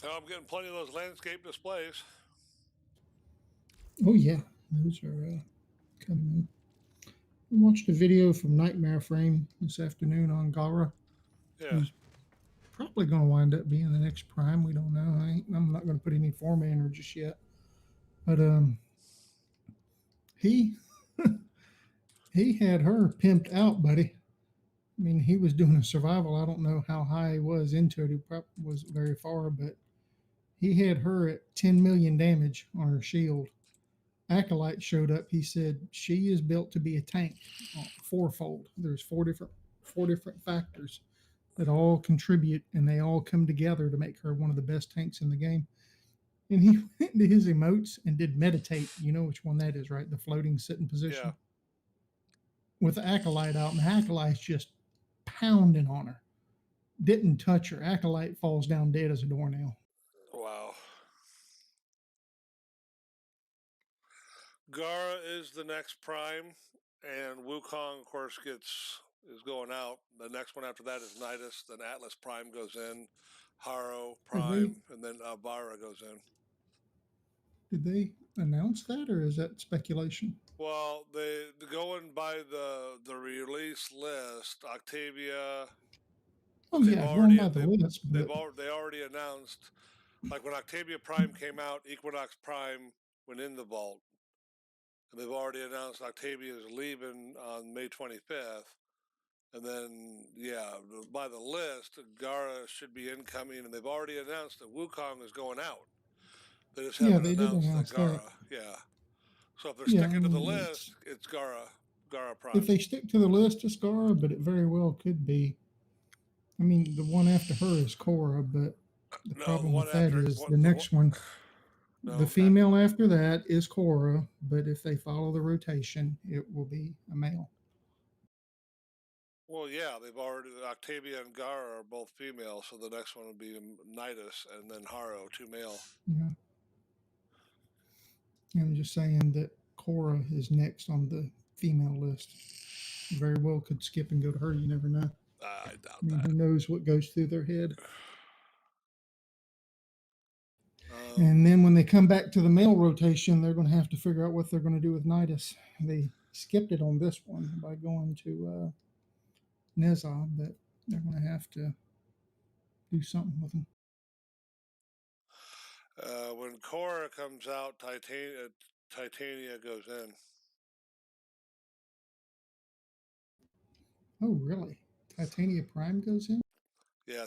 Oh, I'm getting plenty of those landscape displays. Oh yeah, those are coming in. I watched a video from Nightmare Frame this afternoon on Gara, Yeah. who's probably going to wind up being the next Prime. We don't know. I'm not going to put any form in her just yet. But he he had her pimped out, buddy. I mean, he was doing a survival. I don't know how high he was into it. He probably wasn't very far, but he had her at 10 million damage on her shield. Acolyte showed up. He said she is built to be a tank, fourfold. There's four different factors that all contribute, and they all come together to make her one of the best tanks in the game. And he went into his emotes and did meditate. You know which one that is, right? The floating sitting Yeah. position with the acolyte out, and the acolyte's just pounding on her. Didn't touch her. Acolyte falls down dead as a doornail. Wow. Gara is the next Prime, and Wukong, of course, is going out. The next one after that is Nidus. Then Atlas Prime goes in, Haro Have they Prime, and then Bara goes in. did they announce that, or is that speculation? Well, they going by the release list. Octavia, Oh they've yeah, going already by the list, but they already announced, like when Octavia Prime came out, Equinox Prime went in the vault, and they've already announced Octavia is leaving on May 25th. And then, yeah, by the list, Gara should be incoming, and they've already announced that Wukong is going out. They just yeah, haven't they did announced that announce that. Gara. Yeah. So if they're Yeah, I sticking to the mean list, it's it's Gara if Prime. they stick to the list, it's Gara, but it very well could be. I mean, the one after her is Cora, but the No, the problem one with that after is what the the next one, the no. female after that is Cora, but if they follow the rotation, it will be a male. Well, yeah, they've already Octavia and Gara are both female, so the next one would be Nidus and then Haro, two male. Yeah, I'm just saying that Cora is next on the female list. Very well could skip and go to her. You never know. I I doubt mean, that. who knows what goes through their head? And Um, then when they come back to the male rotation, they're going to have to figure out what they're going to do with Nidus. They skipped it on this one by going to Nezah, but they're going to have to do something with him. when Cora comes out, Titania goes in. Oh, really? Titania Prime goes in? Yeah,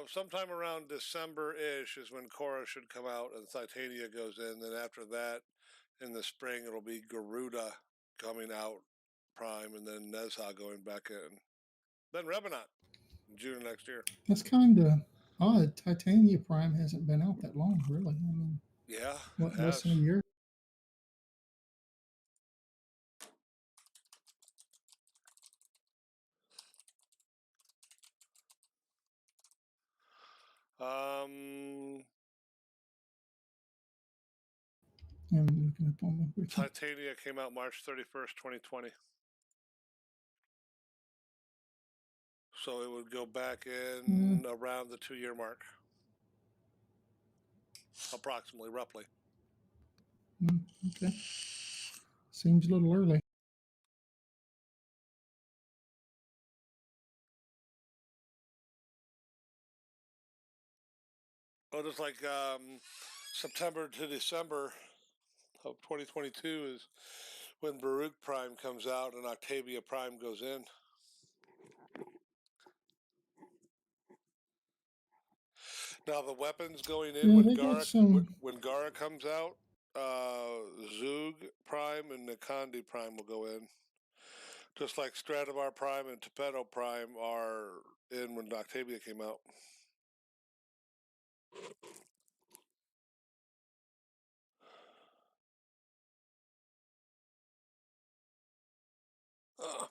sometime around December-ish is when Cora should come out, and Titania goes in. Then after that, in the spring, it'll be Garuda coming out Prime, and then Nezha going back in. Then Revenant in June next year. That's kind of odd. Titania Prime hasn't been out that long, really. I mean, Yeah, it what, less has. than a year? Um, I'm looking up on the wiki. Titania came out March 31st, 2020. So it would go back Yeah, in around the 2 year mark, approximately, roughly. okay. Seems a little early. Oh, just like September to December of 2022 is when Baruch Prime comes out and Octavia Prime goes in. Now the weapons going in Yeah, when they got some. Gara comes out, Zug Prime and Nikandi Prime will go in. Just like Stradivar Prime and Topedo Prime are in when Octavia came out. Oh,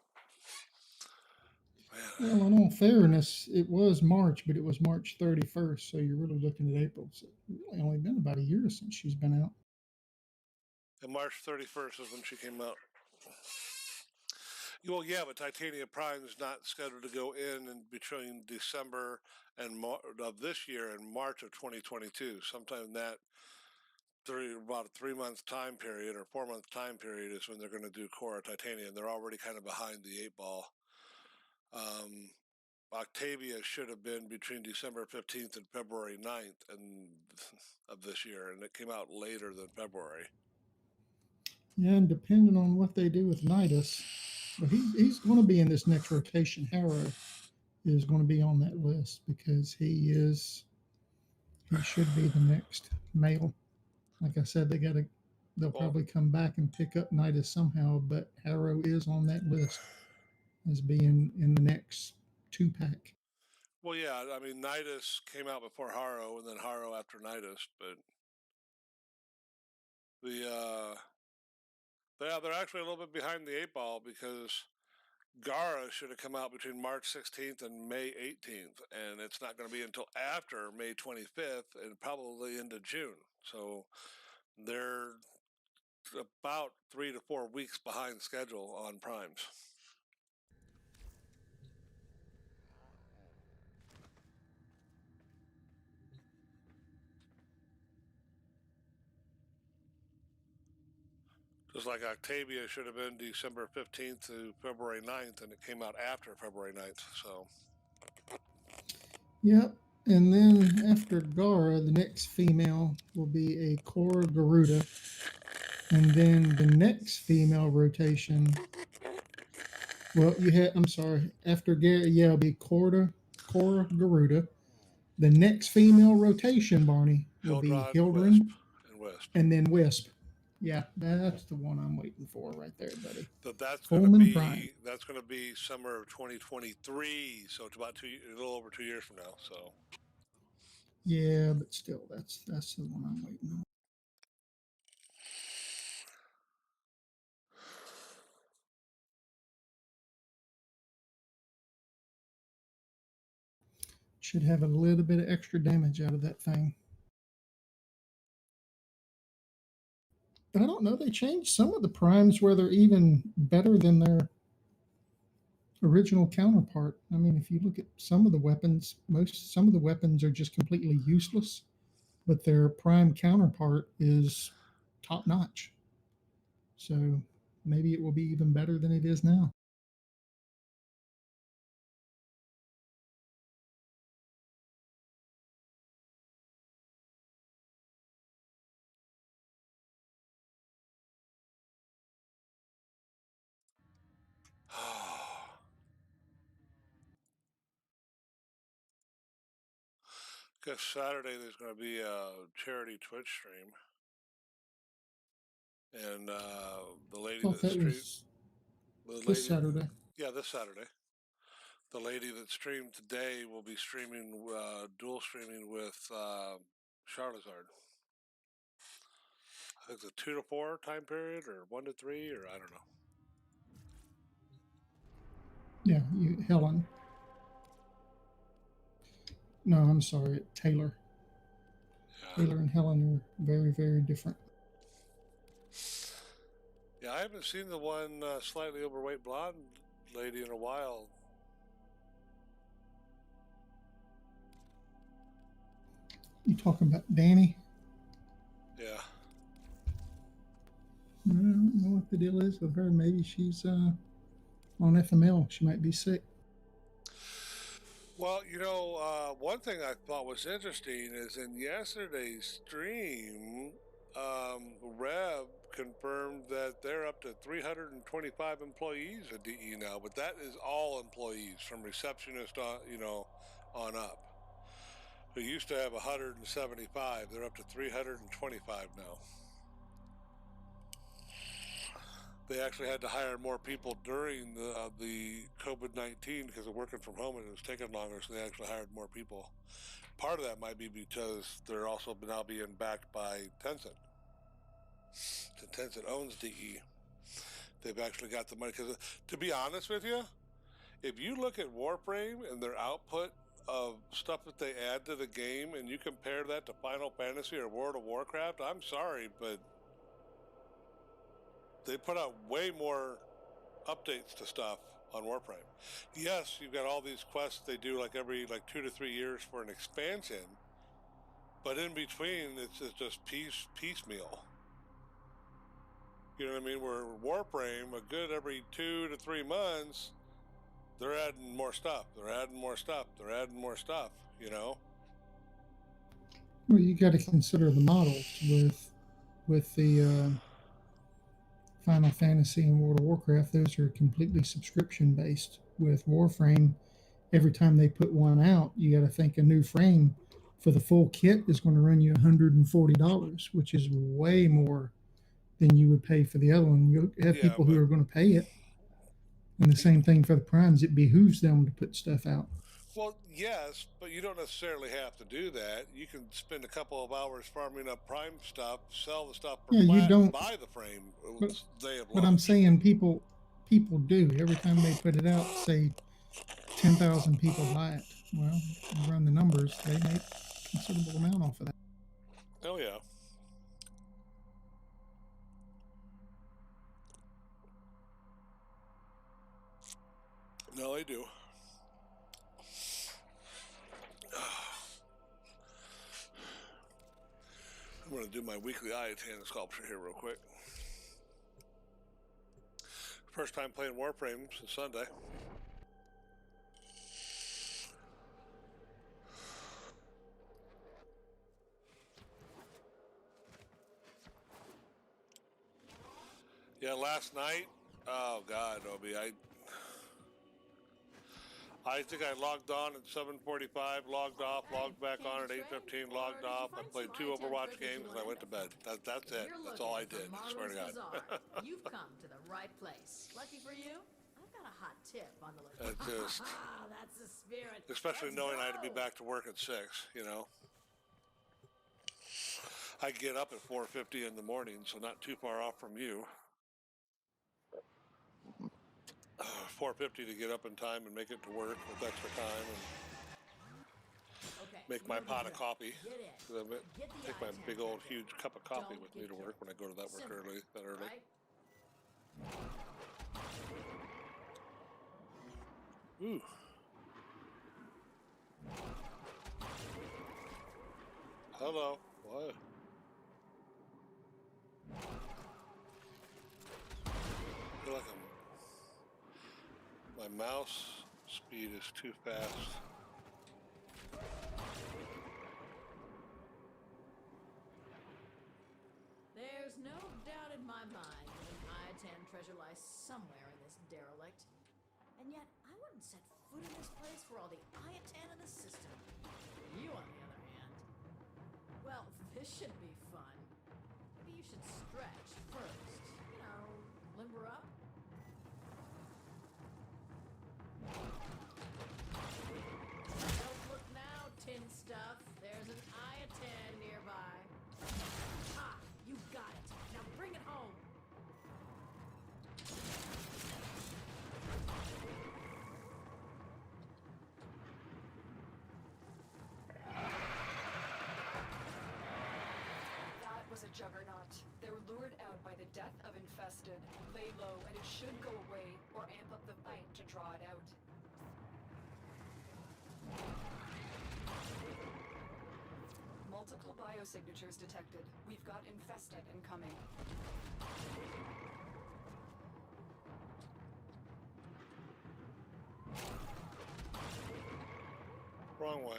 man. Well, in all fairness, it was March, but it was March 31st, so you're really looking at April. So it's really only been about a year since she's been out. And March 31st is when she came out. Well, yeah, but Titania Prime is not scheduled to go in between December and of this year and March of 2022. Sometime in that about a 3 month time period or 4 month time period is when they're going to do Core Titania, and they're already kind of behind the eight ball. Octavia should have been between December 15th and February 9th of this year, and it came out later than February. Yeah, and depending on what they do with Nidus, but he's going to be in this next rotation. Harrow is going to be on that list because he should be the next male. Like I said, they'll probably come back and pick up Nidus somehow, but Harrow is on that list as being in the next 2-pack. Well, yeah, I mean, Nidus came out before Harrow, and then Harrow after Nidus, but they're actually a little bit behind the eight ball because Gara should have come out between March 16th and May 18th, and it's not going to be until after May 25th and probably into June. So they're about 3 to 4 weeks behind schedule on primes. Just like Octavia should have been December 15th to February 9th, and it came out after February 9th. So, yep. And then after Gara, the next female will be a Cora Garuda. And then the next female rotation, well, I'm sorry, after Gary, yeah, it'll be Cora Garuda. The next female rotation, Barney, will be Hildrod, Wisp, Hildren, and Wisp. and then Wisp. Yeah, that's the one I'm waiting for right there, buddy. But that's going Prime. to be summer of 2023. So it's about a little over 2 years from now. So. Yeah, but still, that's the one I'm waiting on. Should have a little bit of extra damage out of that thing. But I don't know. They changed some of the primes where they're even better than their original counterpart. I mean, if you look at some of the weapons, some of the weapons are just completely useless, but their prime counterpart is top notch. So maybe it will be even better than it is now. Guess Saturday there's going to be a charity Twitch stream, and the lady that streamed this Saturday. Yeah, this Saturday. The lady that streamed today will be streaming dual streaming with Charizard. I think it's a 2 to 4 time period, or 1 to 3, or I don't know. Yeah, Helen. No, I'm sorry, Taylor. Yeah. Taylor and Helen are very, very different. Yeah, I haven't seen the one slightly overweight blonde lady in a while. You talking about Danny? Yeah. I don't know what the deal is with her. Maybe she's on FML. She might be sick. Well, one thing I thought was interesting is in yesterday's stream, Rev confirmed that they're up to 325 employees at DE now, but that is all employees from receptionist on up. They used to have 175. They're up to 325 now. They actually had to hire more people during the COVID-19 because of working from home, and it was taking longer, so they actually hired more people. Part of that might be because they're also now being backed by Tencent. So Tencent owns DE. They've actually got the money. Because to be honest with you, if you look at Warframe and their output of stuff that they add to the game, and you compare that to Final Fantasy or World of Warcraft, I'm sorry, but they put out way more updates to stuff on Warframe. Yes, you've got all these quests they do like every 2 to 3 years for an expansion, but in between it's just piecemeal. You know what I mean? Where Warframe, a good every 2 to 3 months, they're adding more stuff. They're adding more stuff. They're adding more stuff. You know. Well, you got to consider the models with the Final Fantasy and World of Warcraft. Those are completely subscription based. With Warframe, every time they put one out, you got to think a new frame for the full kit is going to run you $140, which is way more than you would pay for the other one. You have Yeah, people who but are going to pay it, and the same thing for the primes. It behooves them to put stuff out. well, yes, but you don't necessarily have to do that. You can spend a couple of hours farming up Prime stuff, sell the stuff for Yeah, you plat, and don't. buy the frame But the day of but I'm launch. saying people do every time they put it out. Say 10,000 people buy it. Well, you run the numbers; they make a considerable amount off of that. Oh yeah. No, they do. I'm going to do my weekly Iatan sculpture here real quick. First time playing Warframe since Sunday. Yeah, last night. Oh God, Obi, I think I logged on at 7:45, logged off, logged back on at 8:15, logged off. I played 2 Overwatch games and I went to bed. That's it. That's all I did. I swear to God. You've come to the right place. Lucky for you, I've got a hot tip on the list. It's just, That's the spirit. especially Let's knowing I had to be go. back to work at 6. You know, I get up at 4:50 in the morning, so not too far off from you. 4:50 to get up in time and make it to work with extra time and Okay, make my pot of coffee. Get in. Take my big old huge cup of coffee with me to work when I go to that work early. Right? Ooh. Hello. What? I feel like my mouse speed is too fast. There's no doubt in my mind that an Iatan treasure lies somewhere in this derelict. And yet, I wouldn't set foot in this place for all the Iatan in the system. You, on the other hand, well, this should be fun. Maybe you should stretch first. You know, limber up. Don't look now, tin stuff. There's an Iatan nearby. Ha! You got it. Now bring it home. That was a juggernaut. They're lured out by the death of infested. Lay low and it should go away, or amp up the fight to draw it out. Multiple biosignatures detected. We've got infested incoming. Wrong way.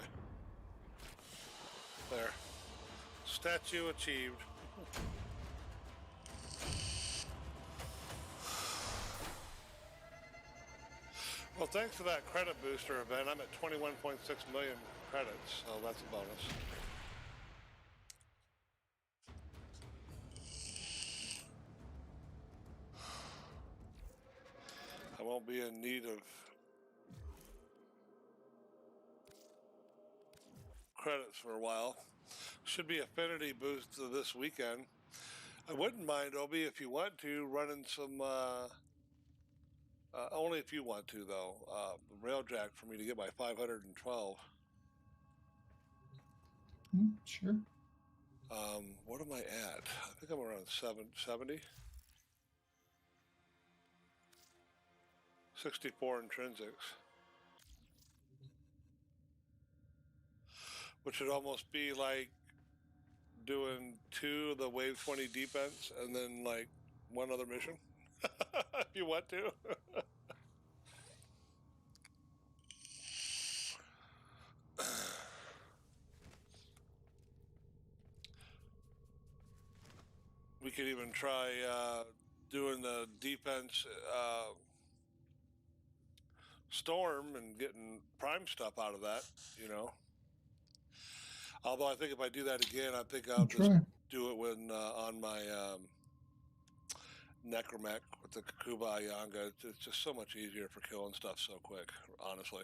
There. Statue achieved. Well, thanks for that credit booster event. I'm at 21.6 million credits, so that's a bonus. I won't be in need of credits for a while. Should be affinity boost this weekend. I wouldn't mind, Obi, if you want to, running some, only if you want to, though, Railjack for me to get my 512. Sure. What am I at? I think I'm around 770. 64 intrinsics. Which would almost be like doing 2 of the Wave 20 defense and then like 1 other mission. If you want to. We could even try doing the defense storm and getting prime stuff out of that, you know. Although I think if I do that again, I think I'll just do it when on my Necromech with the Kakuba Ayanga. It's just so much easier for killing stuff so quick, honestly.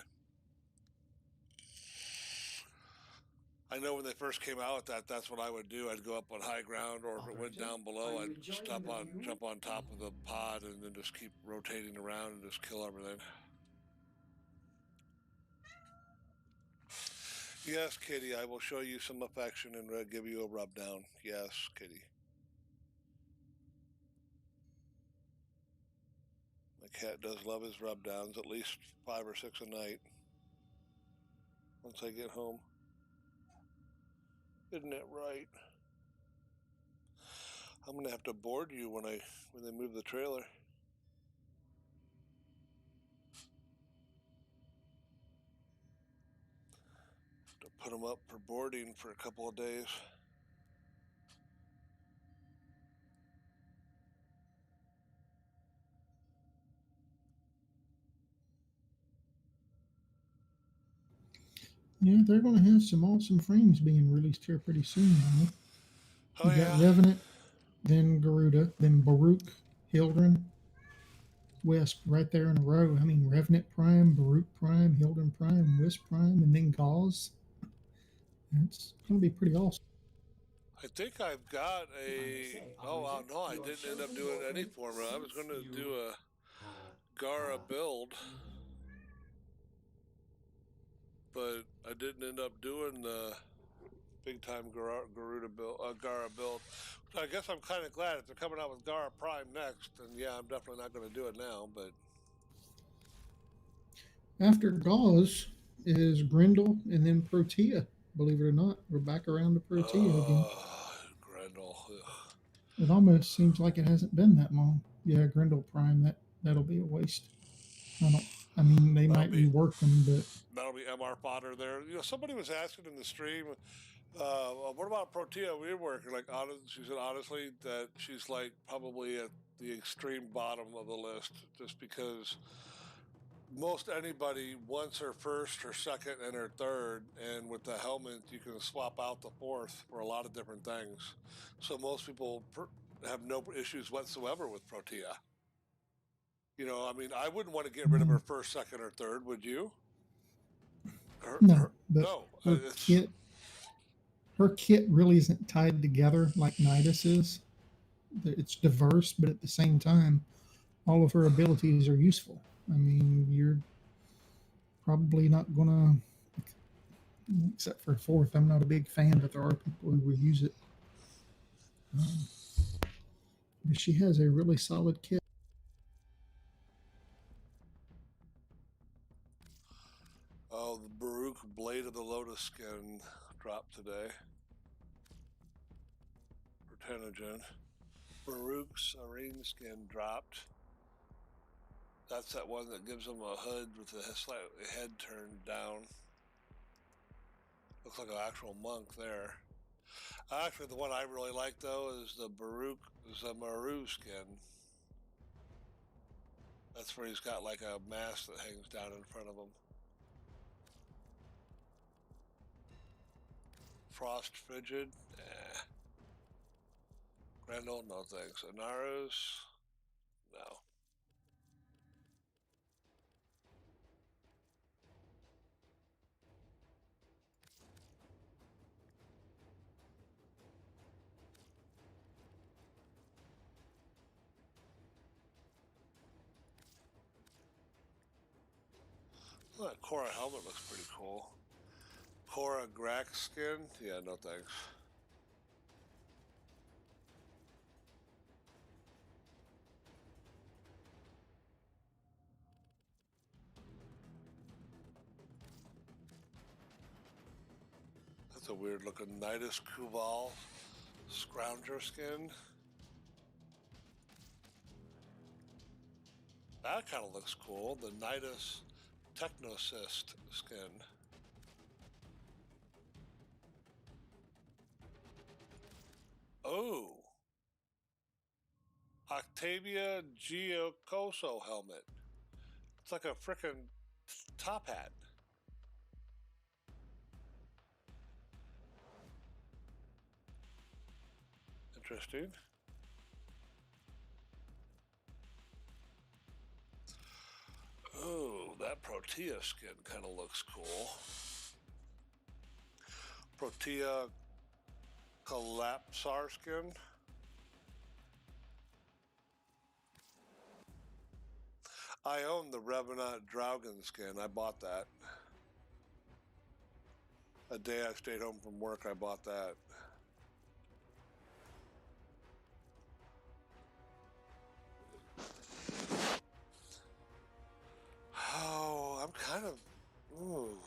I know when they first came out with that, that's what I would do. I'd go up on high ground, or if it went down below, I'd jump on top of the pod and then just keep rotating around and just kill everything. Yes, Kitty, I will show you some affection and give you a rub down. Yes, Kitty. My cat does love his rub downs, at least 5 or 6 a night. Once I get home. Isn't that right? I'm gonna have to board you when they move the trailer. To put them up for boarding for a couple of days. Yeah, they're going to have some awesome frames being released here pretty soon. Oh, you got Revenant, then Garuda, then Baruch, Hildren, Wisp right there in a row. I mean, Revenant Prime, Baruch Prime, Hildren Prime, Wisp Prime, and then Gauze. It's going to be pretty awesome. I think I've got a... Oh, wow, no, I didn't end up doing any former. I was going to do a Gara build, but I didn't end up doing the big-time Garuda build, Gara build. So I guess I'm kind of glad if they're coming out with Gara Prime next, and yeah, I'm definitely not going to do it now, but... After Gauze is Grendel and then Protea. Believe it or not, we're back around to Protea again. Grendel. It almost seems like it hasn't been that long. Yeah, Grendel Prime, that'll be a waste. I mean, they might rework them, but... That'll be MR fodder there. You know, somebody was asking in the stream, what about Protea rework? Like, she said honestly that she's like probably at the extreme bottom of the list, just because most anybody wants her first, her second, and her third, and with the helmet you can swap out the fourth for a lot of different things. So most people have no issues whatsoever with Protea. You know, I mean, I wouldn't want to get rid of her first, second, or third, would you? No. Her It's... kit really isn't tied together like Nidus is. It's diverse, but at the same time, all of her abilities are useful. I mean, you're probably not gonna, except for fourth. I'm not a big fan, but there are people who will use it. But she has a really solid kit. Oh, the Baruch Blade of the Lotus skin dropped today. For Tenogen. Baruch's Arene skin dropped. That's that one that gives him a hood with the slightly head turned down. Looks like an actual monk there. Actually, the one I really like though is the Baruch Zamaru skin. That's where he's got like a mask that hangs down in front of him. Frost Frigid? Grendel? No thanks. Inaros? No. Oh, that Korra helmet looks pretty cool. Korra Grax skin? Yeah, no thanks. a weird looking Nidus Kuval Scrounger skin. That kind of looks cool. The Nidus Technocyst skin. Oh. Octavia Giocoso helmet. It's like a frickin' top hat. Interesting. Oh, that Protea skin kind of looks cool. Protea Collapsar skin. I own the Revenant Draugen skin. I bought that. A day I stayed home from work, I bought that. Oh, I'm kind of... Ooh.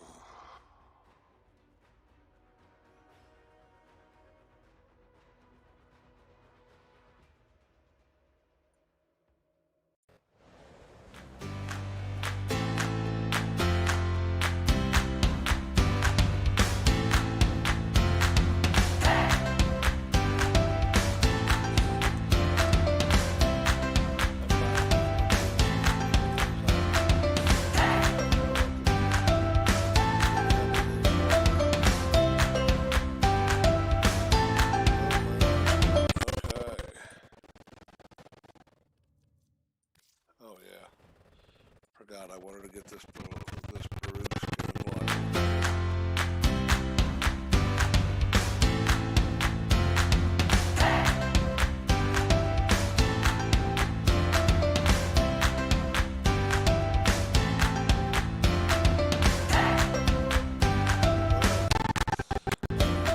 Oh yeah, forgot I wanted to get this Baruch skin one.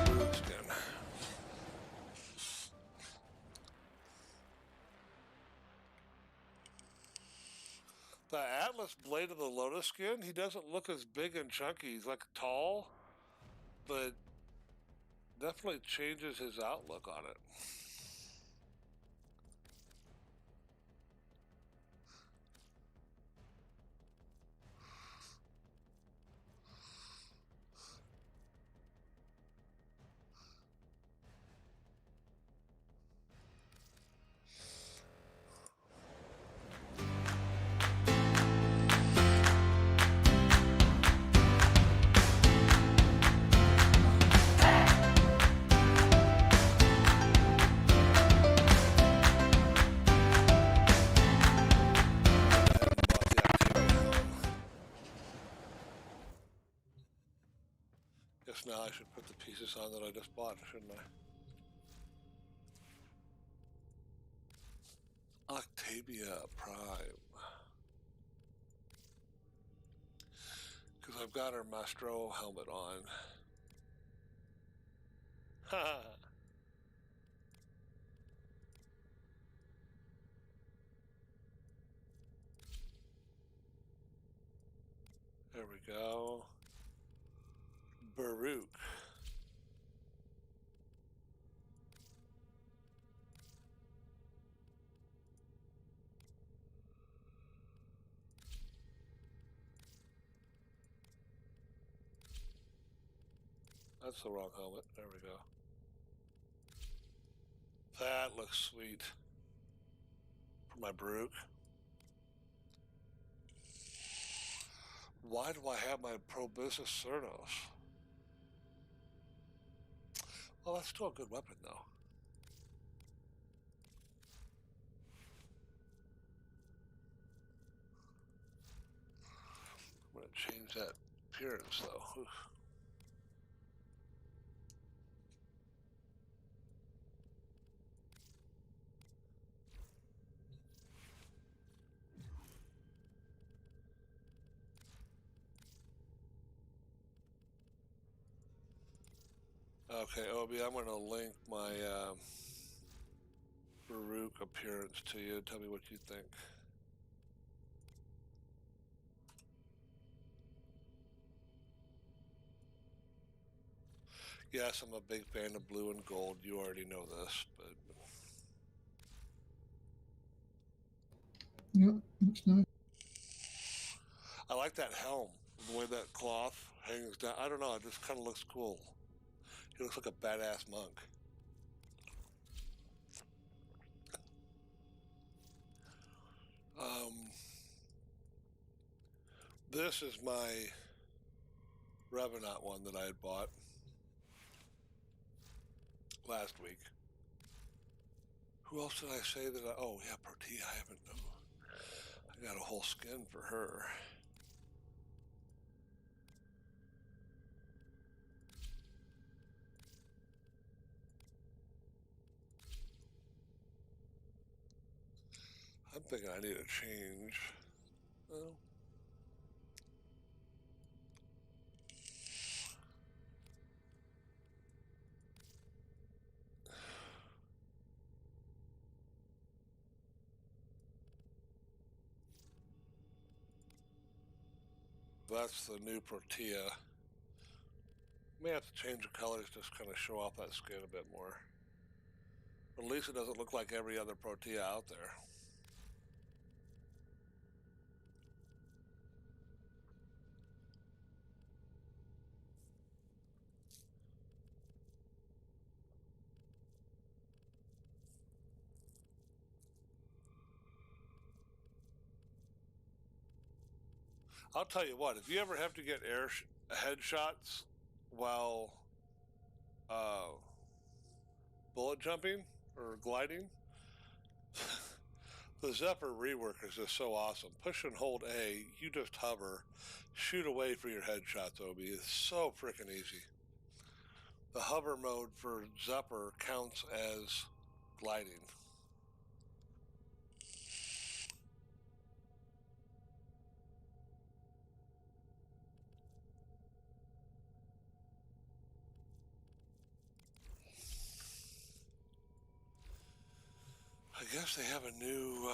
Baruch skin. The Atlas Blade of the Lotus skin, he doesn't look as big and chunky. He's like tall, but definitely changes his outlook on it. Guess now I should put the pieces on that I just bought, shouldn't I? Octavia Prime. Because I've got her Mastro helmet on. Ha! There we go. Baruch. That's the wrong helmet. There we go. That looks sweet. For my Baruch. Why do I have my Proboscis Cernos? Well, that's still a good weapon, though. I'm going to change that appearance, though. Oof. Okay, Obi, I'm going to link my Baruch appearance to you. Tell me what you think. Yes, I'm a big fan of blue and gold. You already know this, but Yeah, looks nice. I like that helm. The way that cloth hangs down. I don't know. It just kind of looks cool. He looks like a badass monk. Um, this is my Revenant one that I had bought last week. Who else did I say that I... Oh, yeah, Protea. I haven't... I got a whole skin for her. I'm thinking I need a change. Well, that's the new Protea. May have to change the colors, just kind of show off that skin a bit more. But at least it doesn't look like every other Protea out there. I'll tell you what, if you ever have to get headshots while uh, bullet jumping or gliding, the Zephyr rework is just so awesome. Push and hold A, you just hover, shoot away for your headshots, Obi. It's so freaking easy. The hover mode for Zephyr counts as gliding. I guess they have a new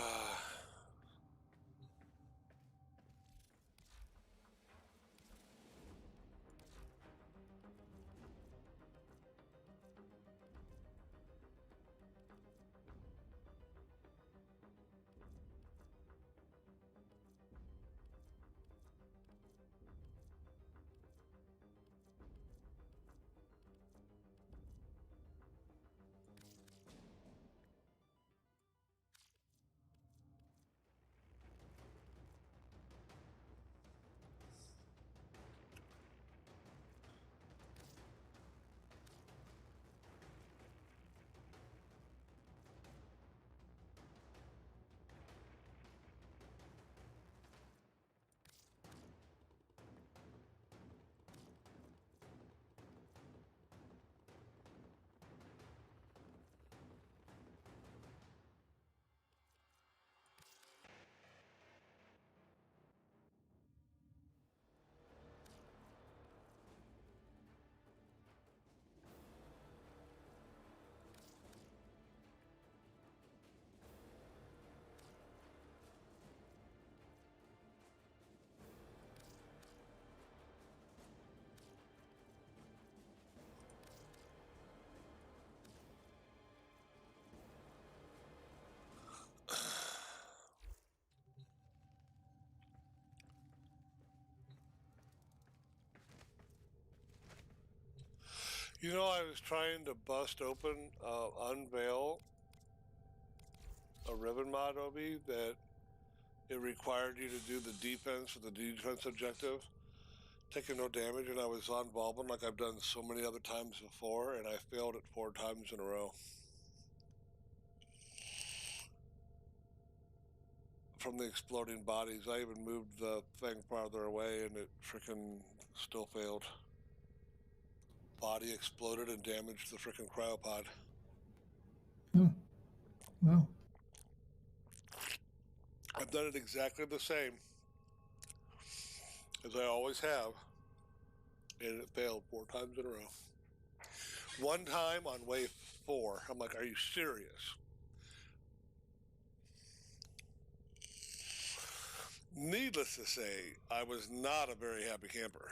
You know, I was trying to bust open, unveil a ribbon mod, Obi, that it required you to do the defense with the defense objective, taking no damage, and I was on Bulbin like I've done so many other times before, and I failed it 4 times in a row. From the exploding bodies, I even moved the thing farther away, and it freaking still failed. Body exploded and damaged the freaking cryopod. Oh, wow. I've done it exactly the same as I always have, and it failed 4 times in a row. One time on wave 4, I'm like, are you serious? Needless to say, I was not a very happy camper.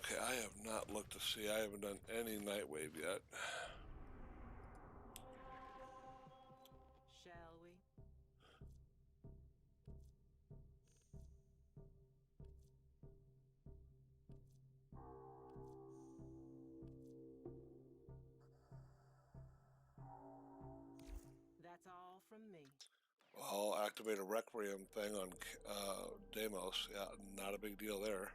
Okay, I have not looked to see. I haven't done any Nightwave yet. Shall we? That's all from me. I'll activate a Requiem thing on Deimos. Yeah, not a big deal there.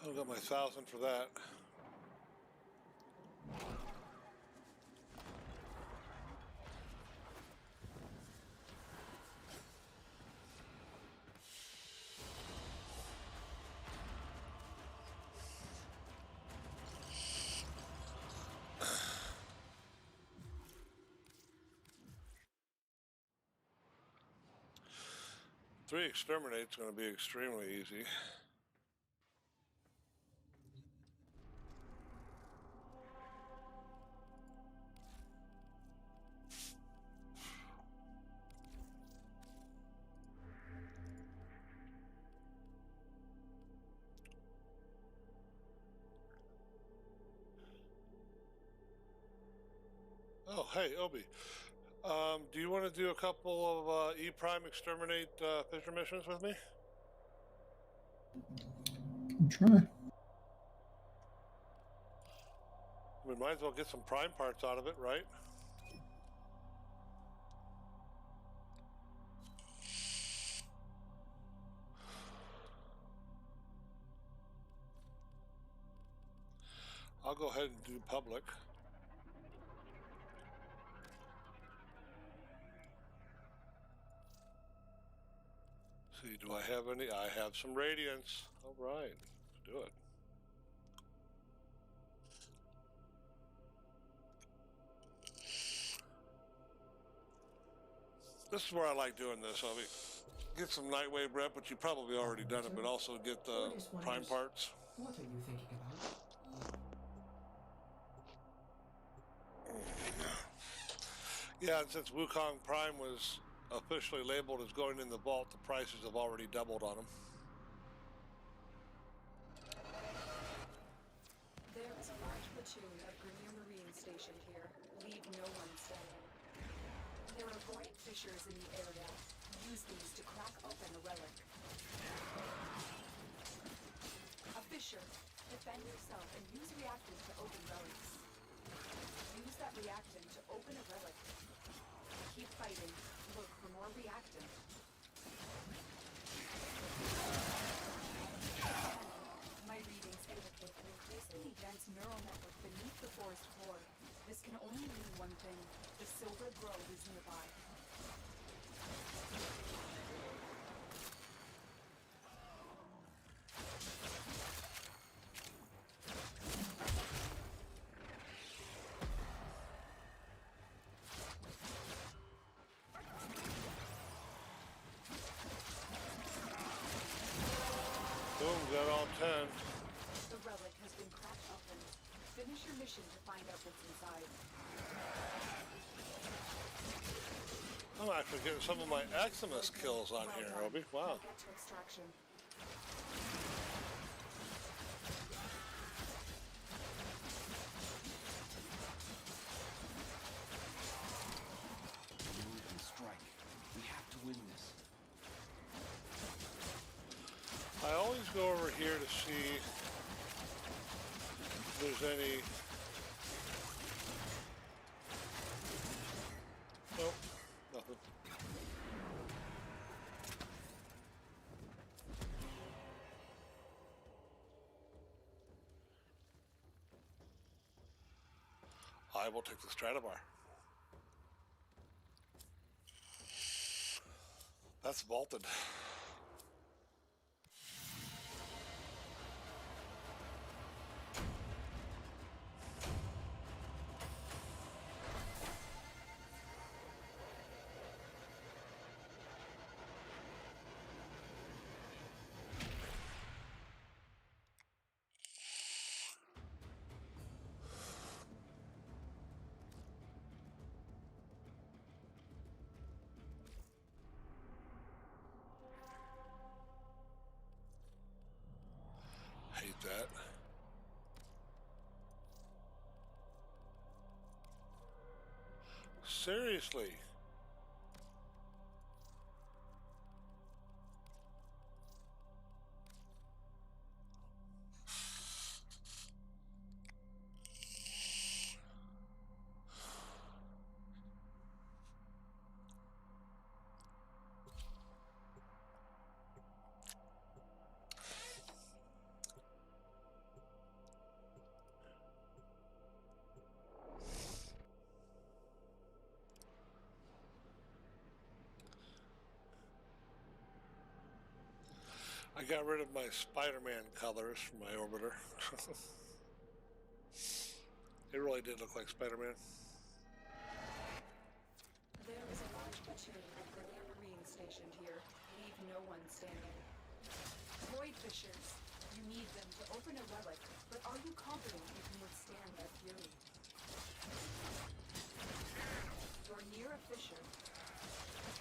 I got my 1,000 for that. Three exterminate's going to be extremely easy. Oh, hey, Obi. Do you want to do a couple of E Prime Exterminate Fissure missions with me? Can try. We might as well get some Prime parts out of it, right? I'll go ahead and do public. See, do I have any? I have some Radiance. All right, let's do it. This is where I like doing this. I mean, get some Nightwave rep, which you've probably already done it, but also get the Prime parts. What are you thinking about? Yeah, and since Wukong Prime was officially labeled as going in the vault, the prices have already doubled on them. There is a large platoon of Grenier Marine stationed here. Leave no one standing. There are void fissures in the area. Use these to crack open a relic. A fissure. Defend yourself and use reactant to open relics. Use that reactant to open a relic. Keep fighting. Look for more reactant. My readings indicate an increasingly dense neural network beneath the forest floor. This can only mean one thing. The Silver Grove is nearby. Boom, got all 10. The relic has been cracked open. Finish your mission to find out what's inside. I'm actually getting some of my Eximus kills on here, Obi. Wow. Now get to extraction. Move and strike. We have to win this. I always go over here to see if there's any. Nope, nothing. I will take the Stratabar. That's vaulted. Hate that. Seriously. I got rid of my Spider-Man colors from my orbiter. It really did look like Spider-Man. There is a large platoon of Brilliant Marines stationed here. Leave no one standing. Void Fishers, you need them to open a relic, but are you confident you can withstand their fury? You're near a fissure.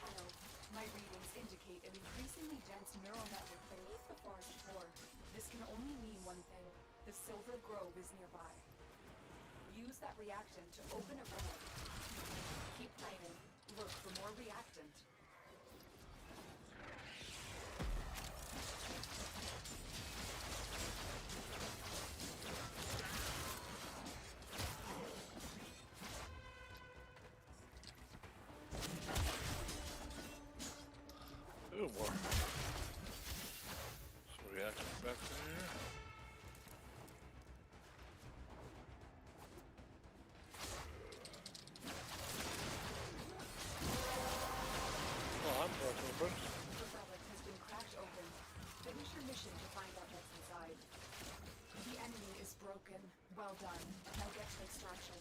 Hello. My readings indicate an increasingly dense neural network beneath the forest floor. This can only mean one thing. The Silver Grove is nearby. Use that reactant to open a relic. Keep fighting. Look for more reactant. Ooh, more. So reacting back there. Oh, I'm broken open. The relic has been cracked open. Finish your mission to find out what's inside. The enemy is broken. Well done. Now get to extraction.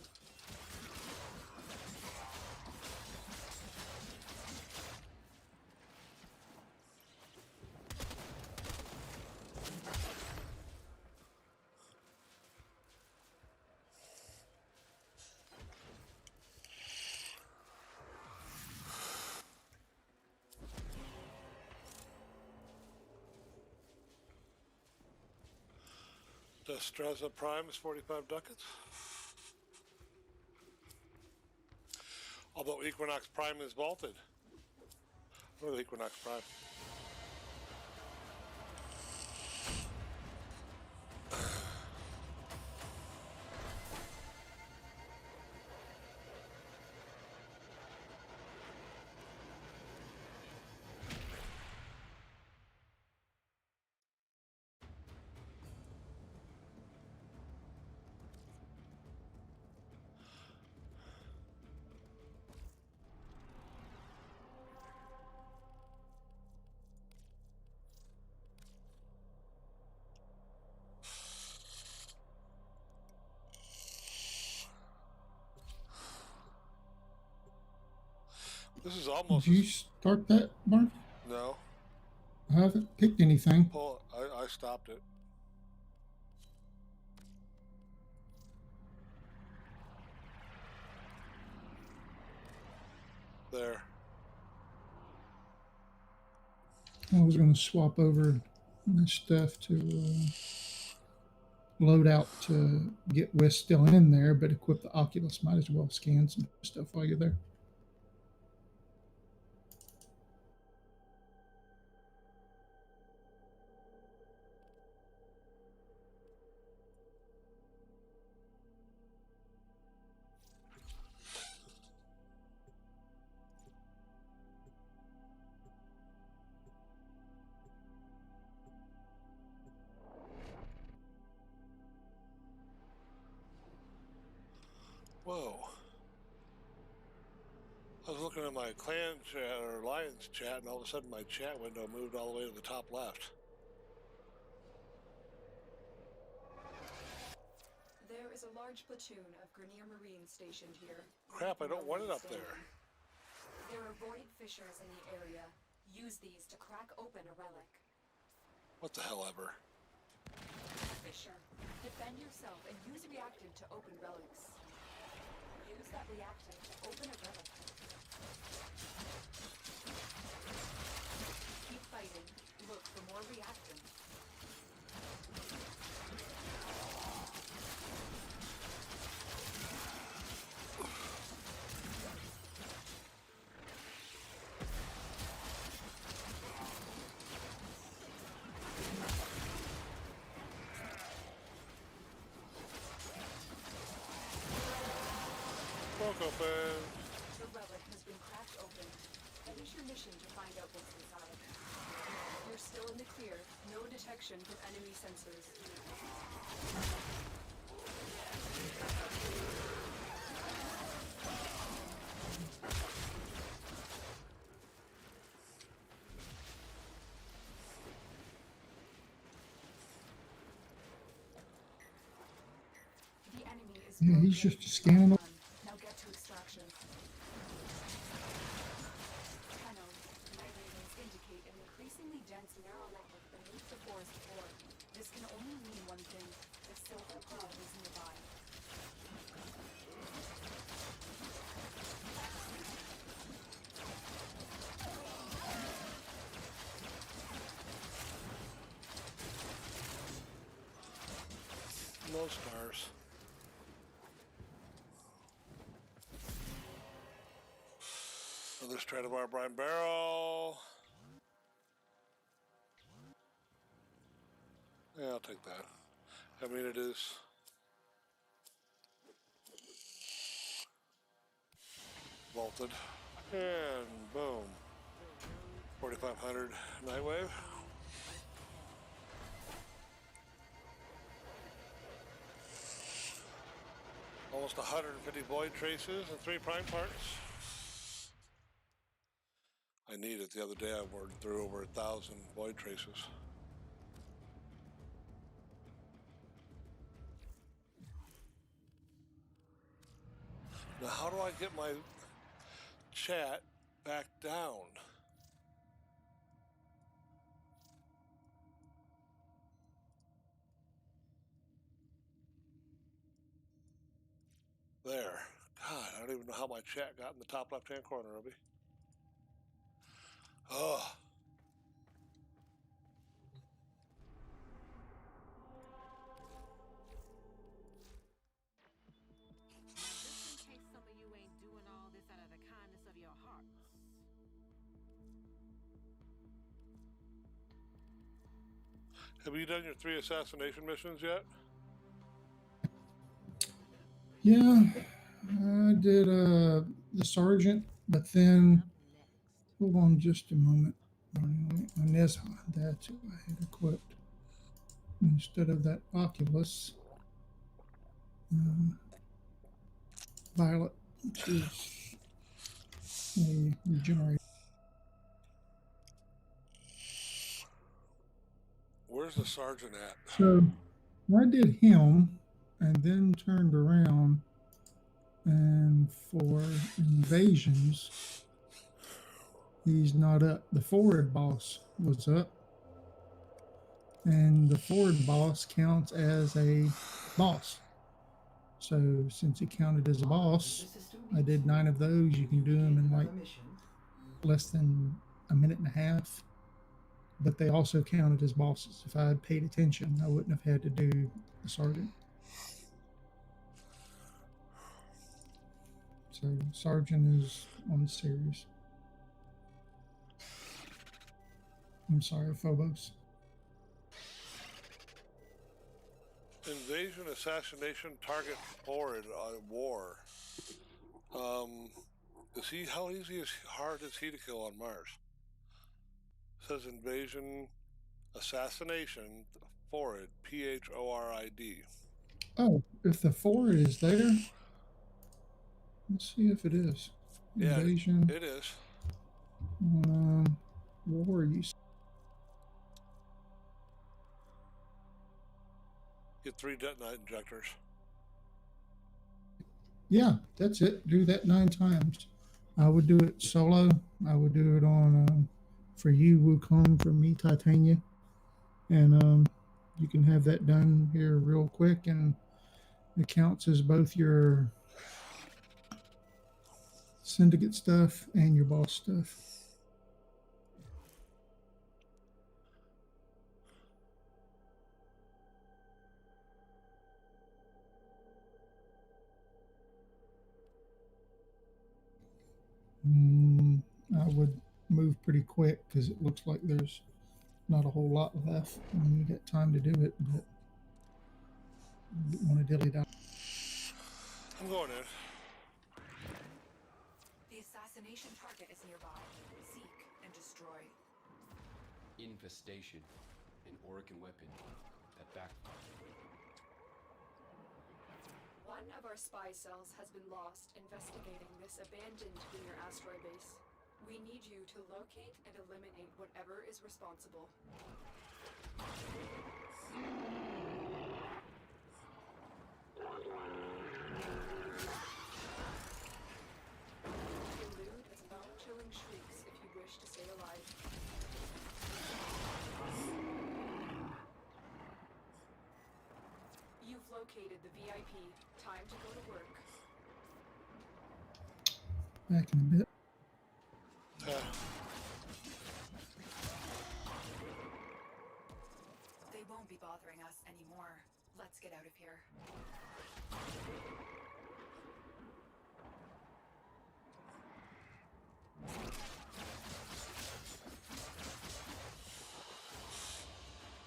The Streza Prime is 45 ducats. Although Equinox Prime is vaulted. What is Equinox Prime? This is almost. Did you start that, Mark? No. I haven't picked anything. Pull. I stopped it. There. I was going to swap over my stuff to load out to get West still in there, but equip the Oculus. Might as well scan some stuff while you're there. Whoa. looking at my clan chat or alliance chat, and all of a sudden my chat window moved all the way to the top left. There is a large platoon of Grenier Marines stationed here. Crap, I don't want it up there. There are void fissures in the area. Use these to crack open a relic. What the hell ever. Fissure. Defend yourself and use reactant to open relics. Use that reactant to open a relic. Keep fighting. Look for more reactant. Broke open. The relic has been cracked open. Finish your mission to find out what's inside. You're still in the clear. No detection from enemy sensors. The enemy is Yeah, he's broken. just scanning. Well done. Now get to extraction. Tenno, night readings indicate an increasingly dense neural network beneath the forest floor. This can only mean one thing. The silver probe is nearby. No stars. Another Stradivar brine barrel. Yeah, I'll take that. I mean, it is. Vaulted. And boom. 4500 Nightwave. Almost 150 void traces and 3 prime parts. I need it. The other day I worked through over 1,000 void traces. Now how do I get my chat back down? There. God, I don't even know how my chat got in the top left-hand corner, Ruby. Oh. Just in case some of you ain't doing all this out of the kindness of your hearts. Have you done your 3 assassination missions yet? Yeah, I did the sergeant, but then hold on just a moment. On this, that's who I had equipped instead of that Oculus Violet, which is a regenerator. Where's the sergeant at? So I did him and then turned around, and for invasions, he's not up. The forward boss was up, and the forward boss counts as a boss. So since it counted as a boss, I did 9 of those. You can do them in like less than a minute and a half. But they also counted as bosses. If I had paid attention, I wouldn't have had to do the sergeant. So sergeant is on the series. I'm sorry, Phobos. Invasion, assassination, target forward, war. Is he, how easy is hard is he to kill on Mars? It says invasion, assassination, forward, PHORID. Oh, if the forward is there, let's see if it is. Yeah, Invasion. it is. War. You. Get 3 detonite injectors. Yeah, that's it. Do that 9 times. I would do it solo. I would do it on for you, Wukong, for me, Titania, and you can have that done here real quick, and it counts as both your syndicate stuff and your boss stuff. I would move pretty quick because it looks like there's not a whole lot left, and you got time to do it, but you don't want to dilly dally. I'm going in. The assassination target is nearby. Seek and destroy. Infestation. An Orican weapon. That backfired. One of our spy cells has been lost investigating this abandoned lunar asteroid base. We need you to locate and eliminate whatever is responsible. Elude its bone-chilling shrieks if you wish to stay alive. You've located the VIP. Time to go to work. Back in a bit. They won't be bothering us anymore. Let's get out of here.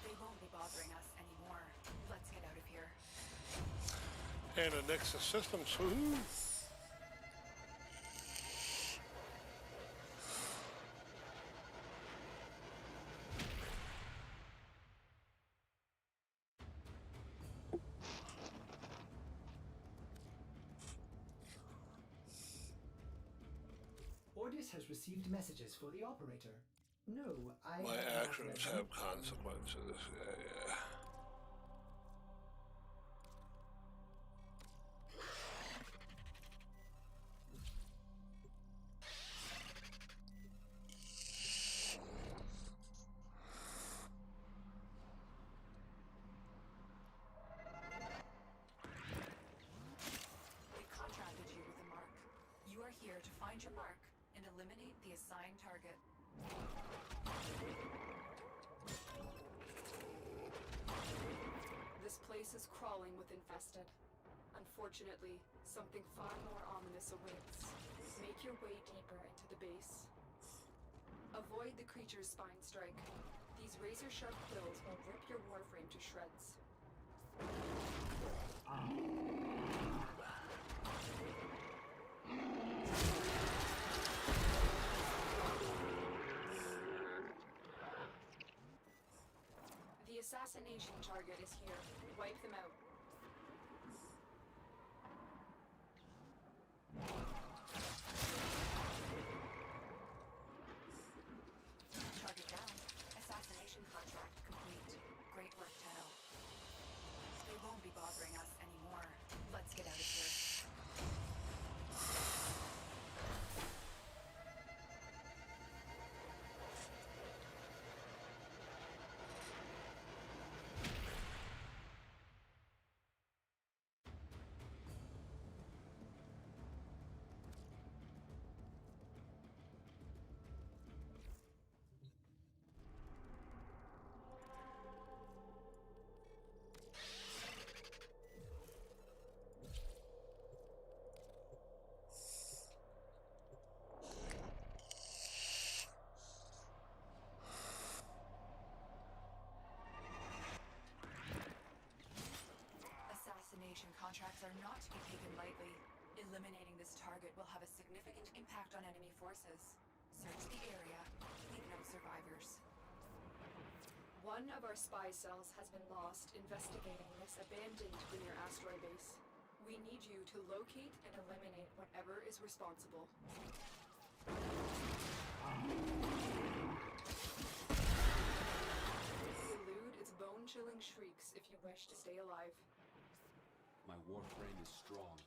They won't be bothering us anymore. Let's get out of here. And the Nexus Systems. Woohoo! Ordis has received messages for the operator. No, I My have not actions read them. have consequences. Yeah. They contracted you with a mark. You are here to find your mark and eliminate the assigned target. This place is crawling with infested. Unfortunately, something far more ominous awaits. Make your way deeper into the base. Avoid the creature's spine strike. These razor-sharp quills will rip your Warframe to shreds. The assassination target is here. Wipe them out. Target down. Assassination contract complete. Great work, Tenno. They won't be bothering us anymore. Let's get out of here. Assassination contracts are not to be taken lightly. Eliminating this target will have a significant impact on enemy forces. Search the area. Leave no survivors. One of our spy cells has been lost investigating this abandoned lunar asteroid base. We need you to locate and eliminate whatever is responsible. Elude its bone-chilling shrieks if you wish to stay alive. My Warframe is strong.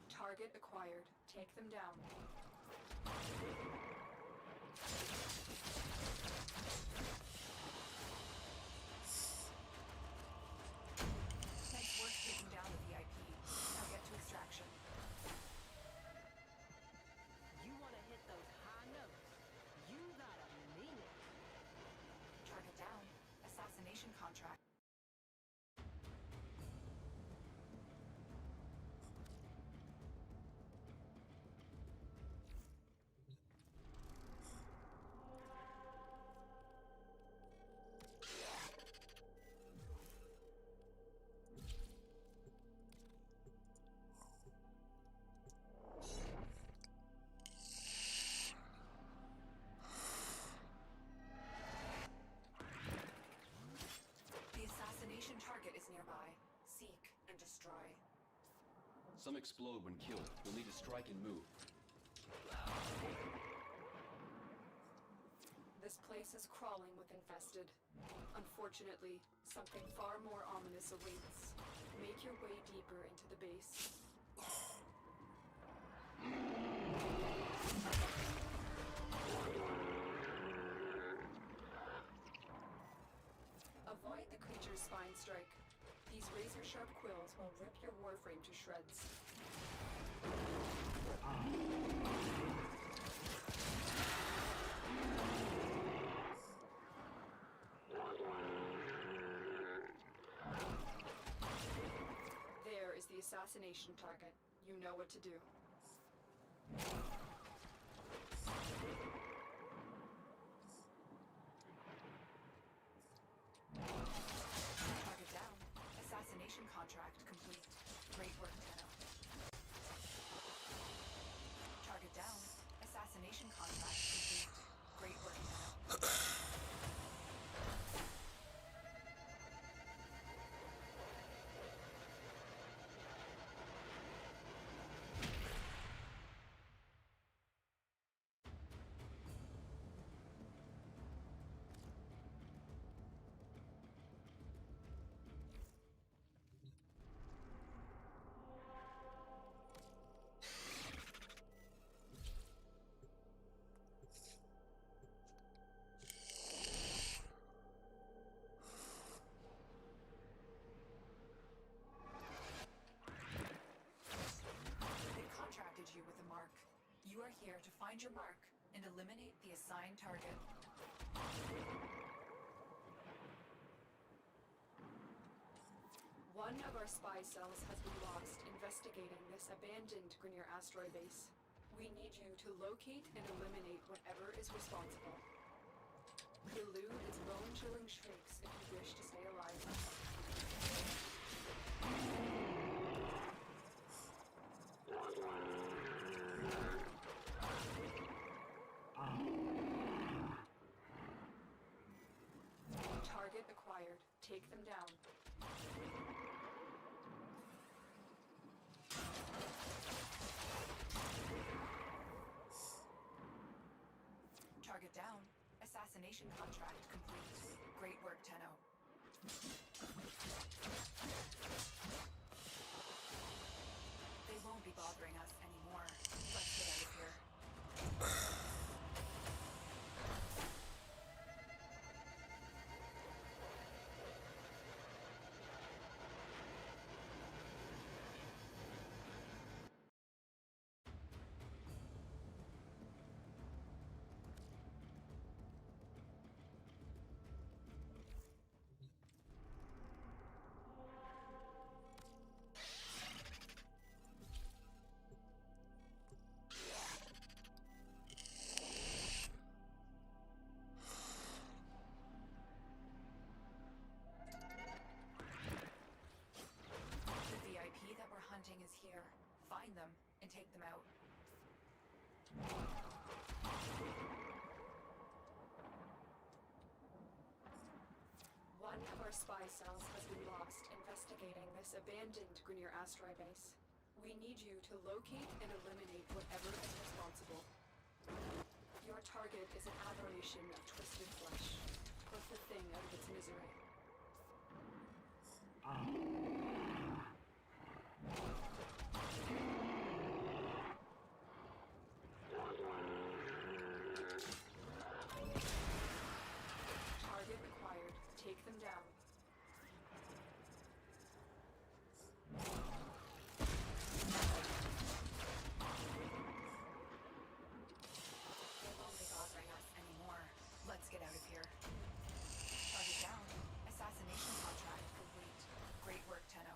Target acquired. Take them down. Nice work taking down the VIP. Now get to extraction. You wanna hit those high notes? You gotta mean it. Target down. Assassination contract. The assassination target is nearby. Seek and destroy. Some explode when killed. You'll need to strike and move. This place is crawling with infested. Unfortunately, something far more ominous awaits. Make your way deeper into the base. Avoid the creature's spine strike. These razor-sharp quills will rip your Warframe to shreds. There is the assassination target. You know what to do. Target down. Assassination contract complete. Great work, Tenno. Target down. Assassination contract complete. Great work, Tenno. They contracted you with a mark. You are here to find your mark and eliminate the assigned target. One of our spy cells has been lost investigating this abandoned Grineer asteroid base. We need you to locate and eliminate whatever is responsible. Elude its bone-chilling shrieks if you wish to stay alive. Target acquired. Take them down. Target down. Assassination contract complete. Great work, Tenno. They won't be bothering us anymore. Let's get out of here. spy cells has been lost investigating this abandoned Grineer asteroid base. We need you to locate and eliminate whatever is responsible. Your target is an aberration of twisted flesh. Put the thing out of its misery. Target acquired. Take them down. They won't be bothering us anymore. Let's get out of here. Target down. Assassination contract complete. Great work, Tenno.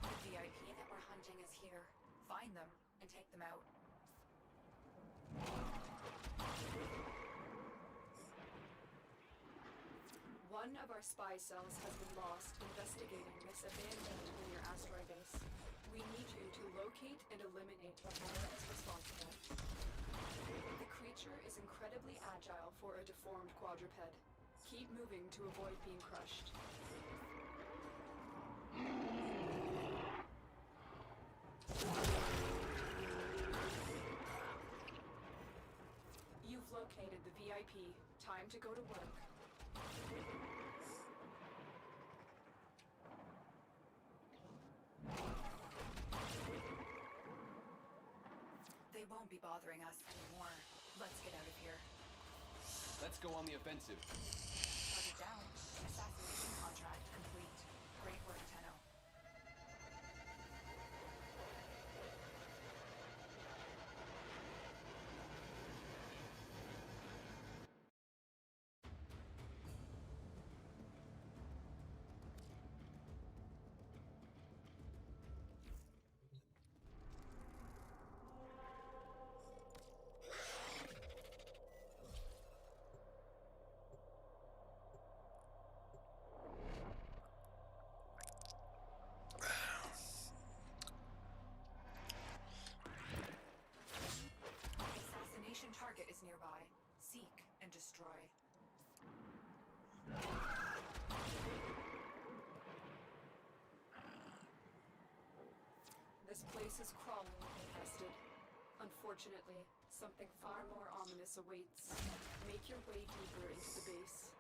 The VIP that we're hunting is here. Find them and take them out. One of our spy cells has been lost investigating this abandoned Grineer asteroid base. We need you to locate and eliminate whatever is responsible. The creature is incredibly agile for a deformed quadruped. Keep moving to avoid being crushed. You've located the VIP. Time to go to work. They won't be bothering us anymore. Let's get out of here. Let's go on the offensive. Target down. Assassination contract complete. Great work, Tenno. Assassination target is nearby. Seek and destroy. This place is crawling with infested. Unfortunately, something far more ominous awaits. Make your way deeper into the base.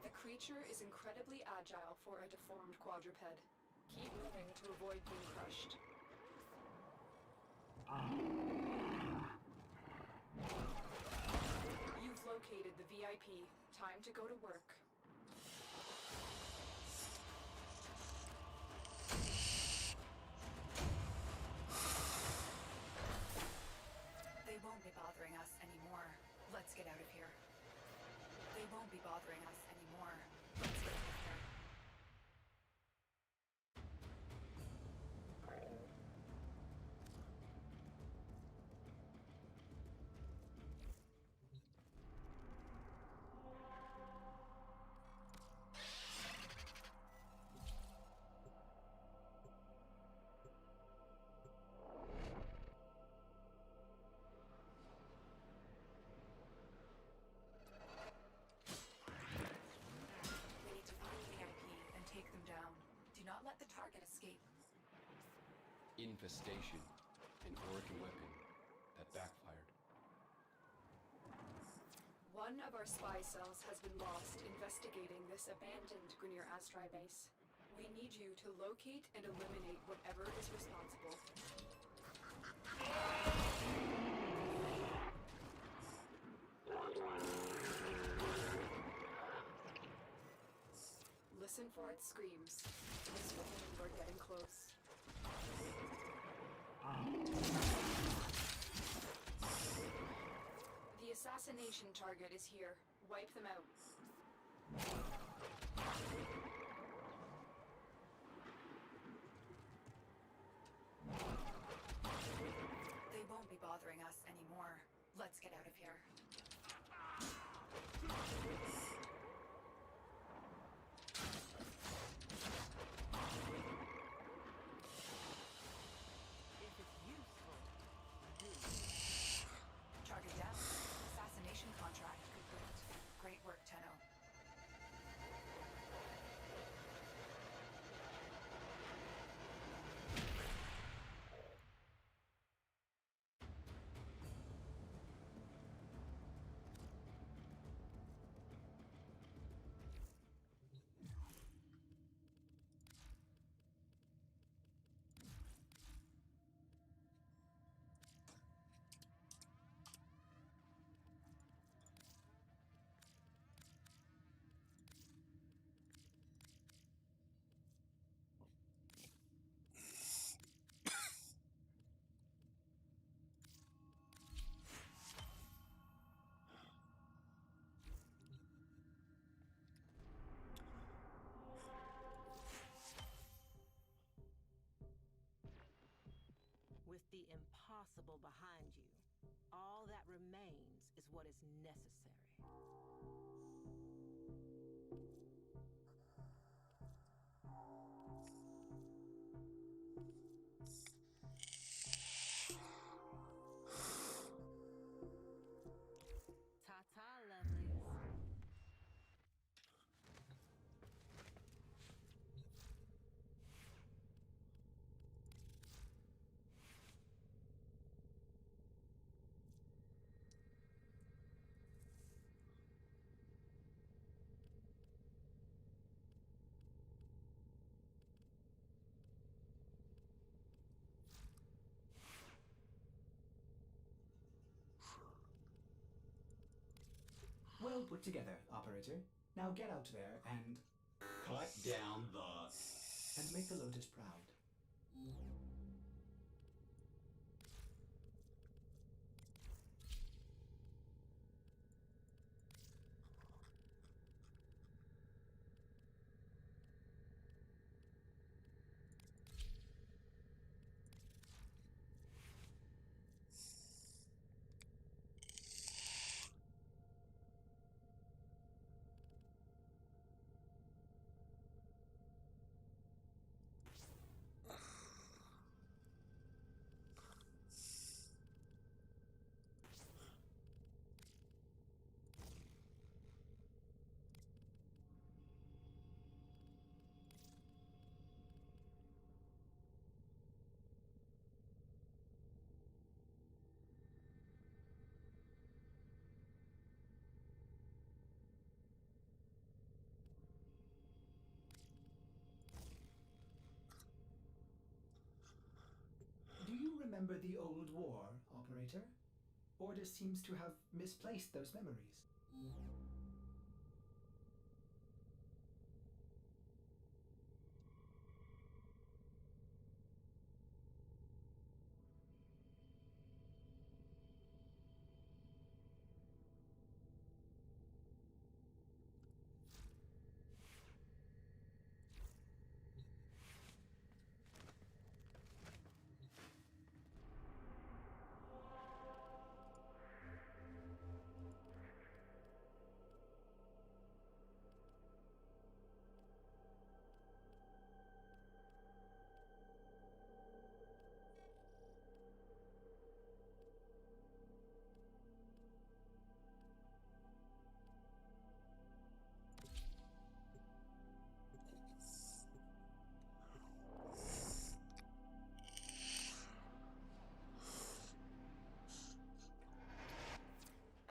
The creature is incredibly agile for a deformed quadruped. Keep moving to avoid being crushed. You've located the VIP. Time to go to work. They won't be bothering us anymore. Let's get out of here. They won't be bothering us anymore. Let's get out of here. We need to find the VIP and take them down. Do not let the target escape. Infestation. An Orokin weapon that backfired. One of our spy cells has been lost investigating this abandoned Grineer asteroid base. We need you to locate and eliminate whatever is responsible. before it screams. Assuming we're getting close. The assassination target is here. Wipe them out. They won't be bothering us anymore. Let's get out of here. If it's useful, do. Target down. Assassination contract complete. Great work, Tenno. With the impossible behind you, all that remains is what is necessary. Ta-ta, lovelies. Well put together, operator. Now get out there and Cut down the... make the Lotus proud. Do you remember the old war, operator? Order seems to have misplaced those memories.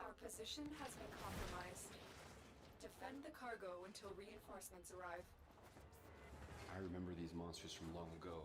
Our position has been compromised. Defend the cargo until reinforcements arrive. I remember these monsters from long ago.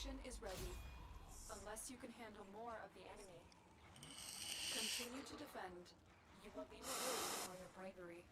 Extraction is ready. Unless you can handle more of the enemy. Continue to defend. You will be rewarded for your bravery.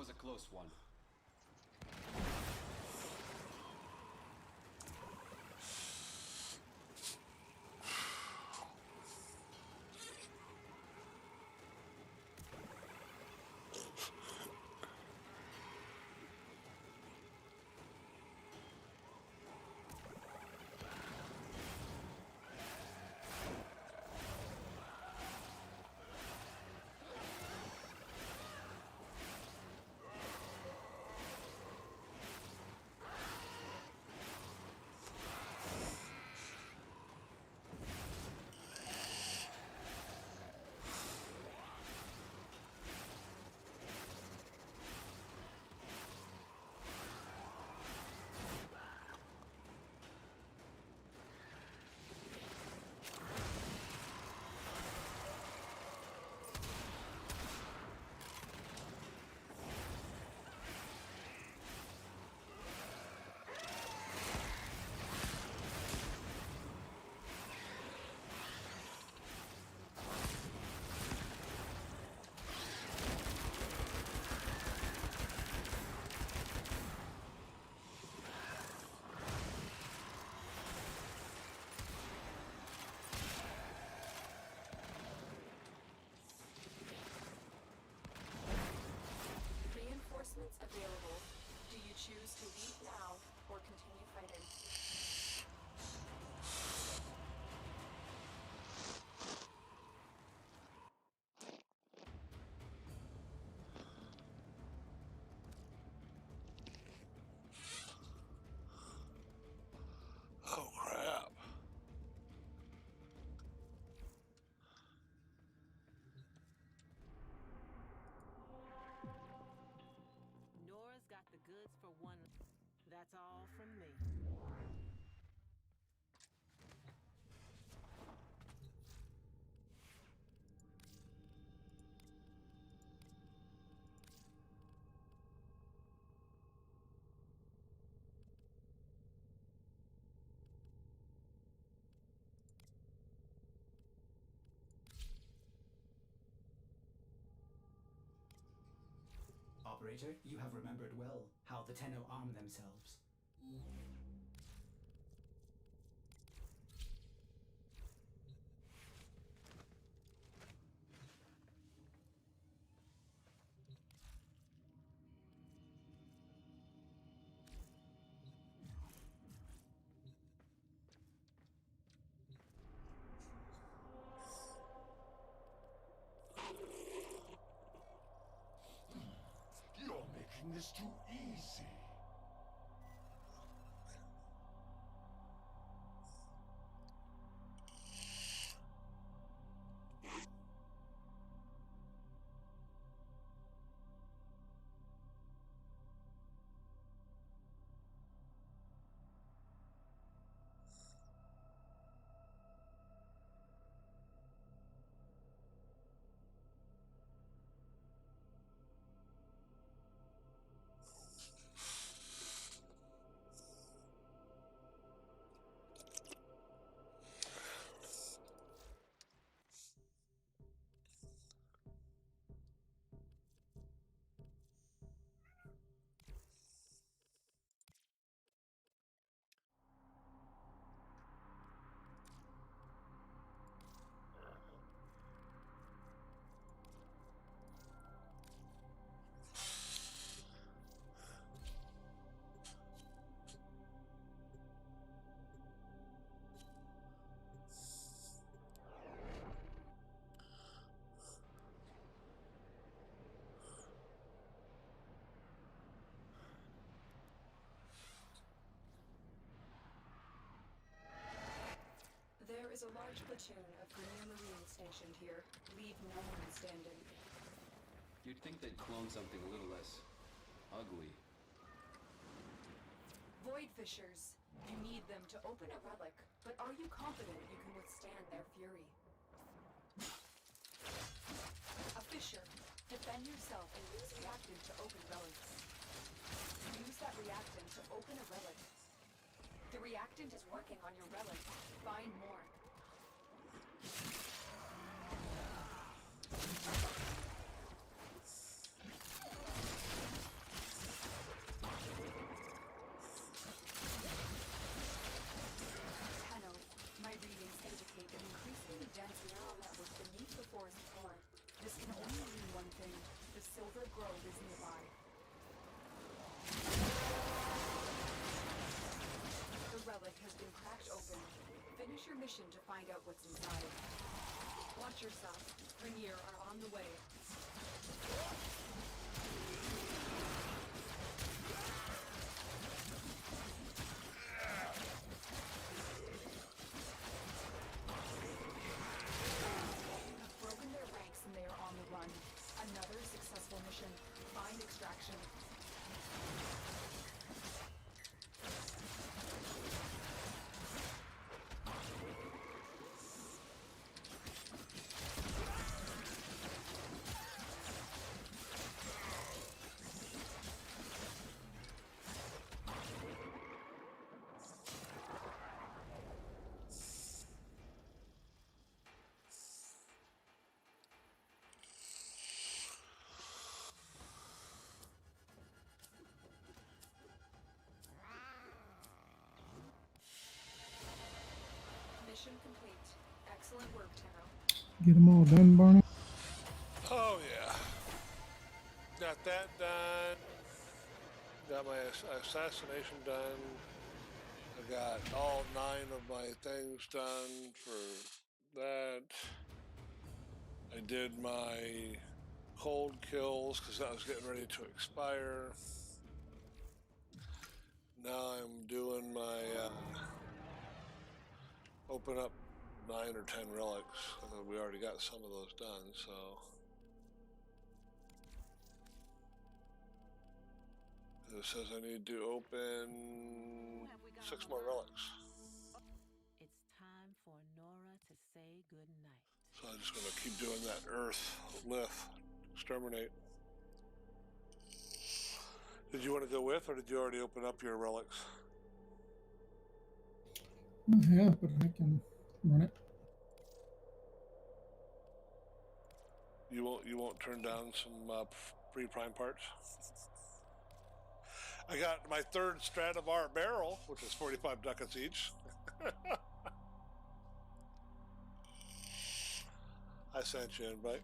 was a close one. for one. That's all from me. Operator, you have remembered well how the Tenno arm themselves. You're making this too easy. There is a large platoon of Grenier Marines stationed here. Leave no one standing. You'd think they'd clone something a little less ugly. Void Fishers. You need them to open a relic, but are you confident you can withstand their fury? A Fisher. Defend yourself and use reactant to open relics. Use that reactant to open a relic. The reactant is working on your relic. Find more. Tenno, my readings indicate an increasingly dense neural network beneath the forest floor. This can only mean one thing. The Silver Grove is nearby. The relic has been cracked open. Finish your mission to find out what's inside. Watch yourself. Grenier are on the way. You've broken their ranks and they are on the run. Another successful mission. Find extraction. Mission complete. Excellent work, Tenno. Get them all done, Barney? Oh yeah. Got that done. Got my assassination done. I got all 9 of my things done for that. I did my cold kills because that was getting ready to expire. Now I'm doing my open up 9 or 10 relics. We already got some of those done, so It says I need to open Who have we got 6 on more the line? relics. It's time for Nora to say goodnight. So I'm just going to keep doing that Earth lift, exterminate. Did you want to go with, or did you already open up your relics? Yeah, but I can run it. You won't turn down some free prime parts. I got my 3rd Stradivar barrel, which is 45 ducats each. I sent you an invite.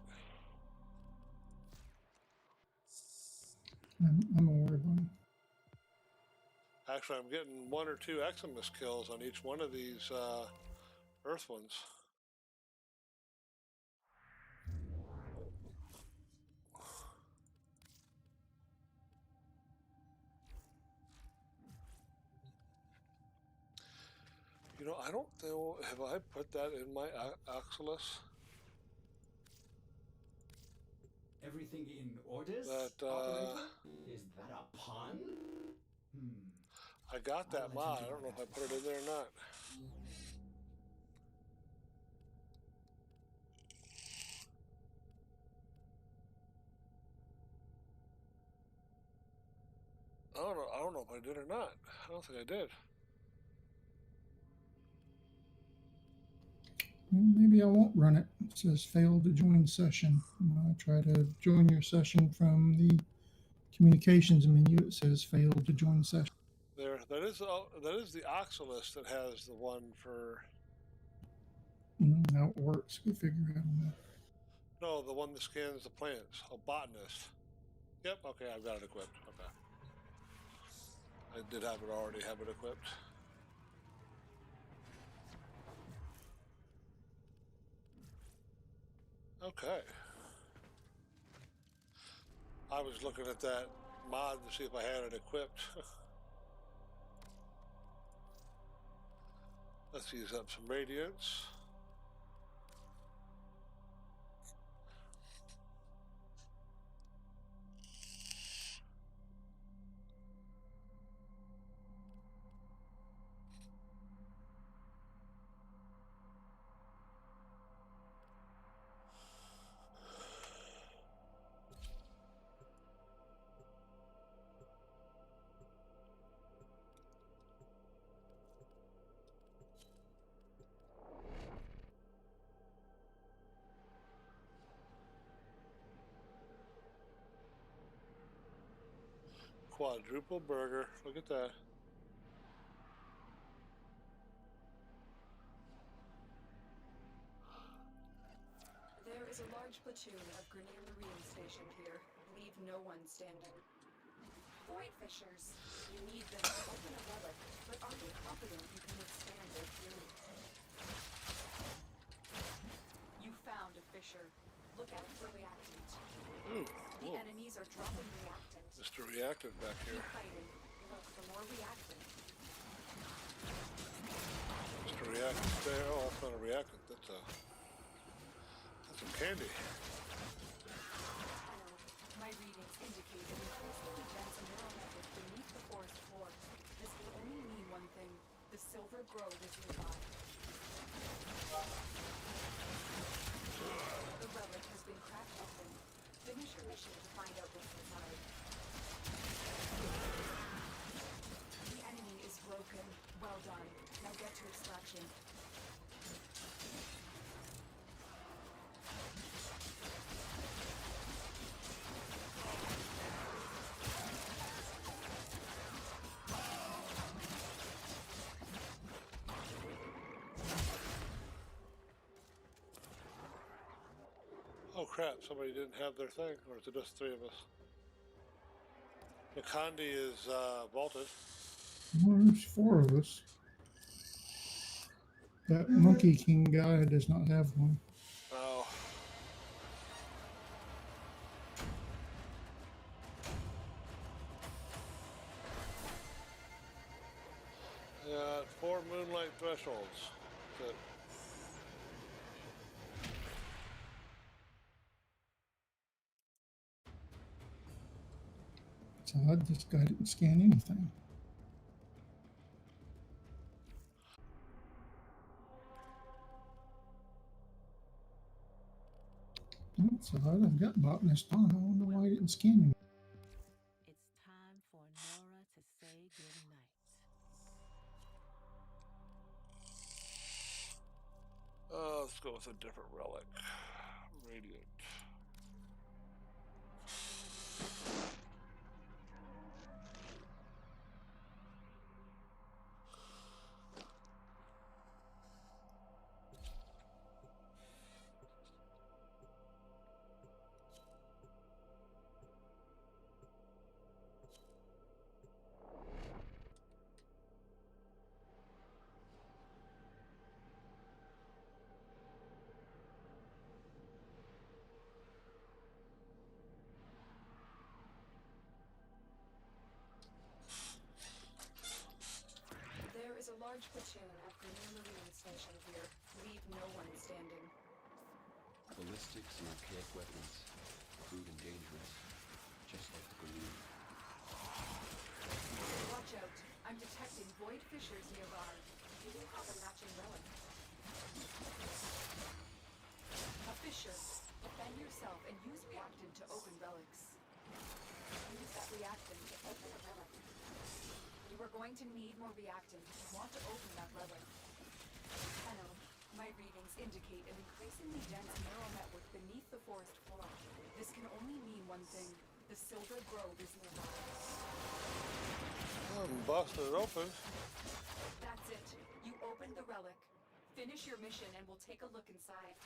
I'm aware of them. Actually, I'm getting 1 or 2 Eximus kills on each one of these Earth ones. You know, I don't know, have I put that in my Oculus? Everything in orders, That, operator? Is that a pun? I got that I'll mod. attend to I don't know that if I put it in there or not. I don't know if I did or not. I don't think I did. Well, maybe I won't run it. It says failed to join session. Try to join your session from the communications menu. It says failed to join session. There, that is the Oculus that has the one for. How it works, we figure out on that. No, the one that scans the plants. A botanist. Yep. Okay, I've got it equipped. Okay. I did already have it equipped. Okay. I was looking at that mod to see if I had it equipped. Let's use up some radiance. Quadruple burger. Look at that. There is a large platoon of Grenier Marine stationed here. Leave no one standing. Void Fishers. You need them to open a relic, but are you confident you can withstand their fury? You found a fissure. Look out for reactant. Ooh, The enemies are dropping reactant. Mr. Reactant back here. Keep fighting. Look for more reactant. Mr. Reactant there. Oh, that's not a reactant. That's some candy. My readings indicate an increasingly dense neural network beneath the forest floor. This will only mean one thing. The silver grove is nearby. The relic has been cracked open. Finish your mission to find out what's inside. The enemy is broken. Well done. Now get to extraction. Oh crap, somebody didn't have their thing, or is it just 3 of us? Makandi is vaulted. Well, there's 4 of us. That Monkey King guy does not have one. Oh. Yeah, 4 moonlight thresholds. Good. So I just got it and scan anything. So I done got botanist on. I wonder why I didn't scan him. It's time for Nora to say goodnight. Let's go with a different relic. Radiant. There is a large platoon at the new marine station here. Leave no one standing. Ballistics and archaic weapons. Crude and dangerous. Just like the Grenade. Watch out. I'm detecting void fissures nearby. Do you have a matching relic? A fissure. Defend yourself and use reactant to open relics. Use that reactant to open a relic. You are going to need more reactant if you want to open that relic. Hello. My readings indicate an increasingly dense neural network beneath the forest floor. This can only mean one thing. The Silver Grove is nearby. Busted it open. That's it. You opened the relic. Finish your mission and we'll take a look inside.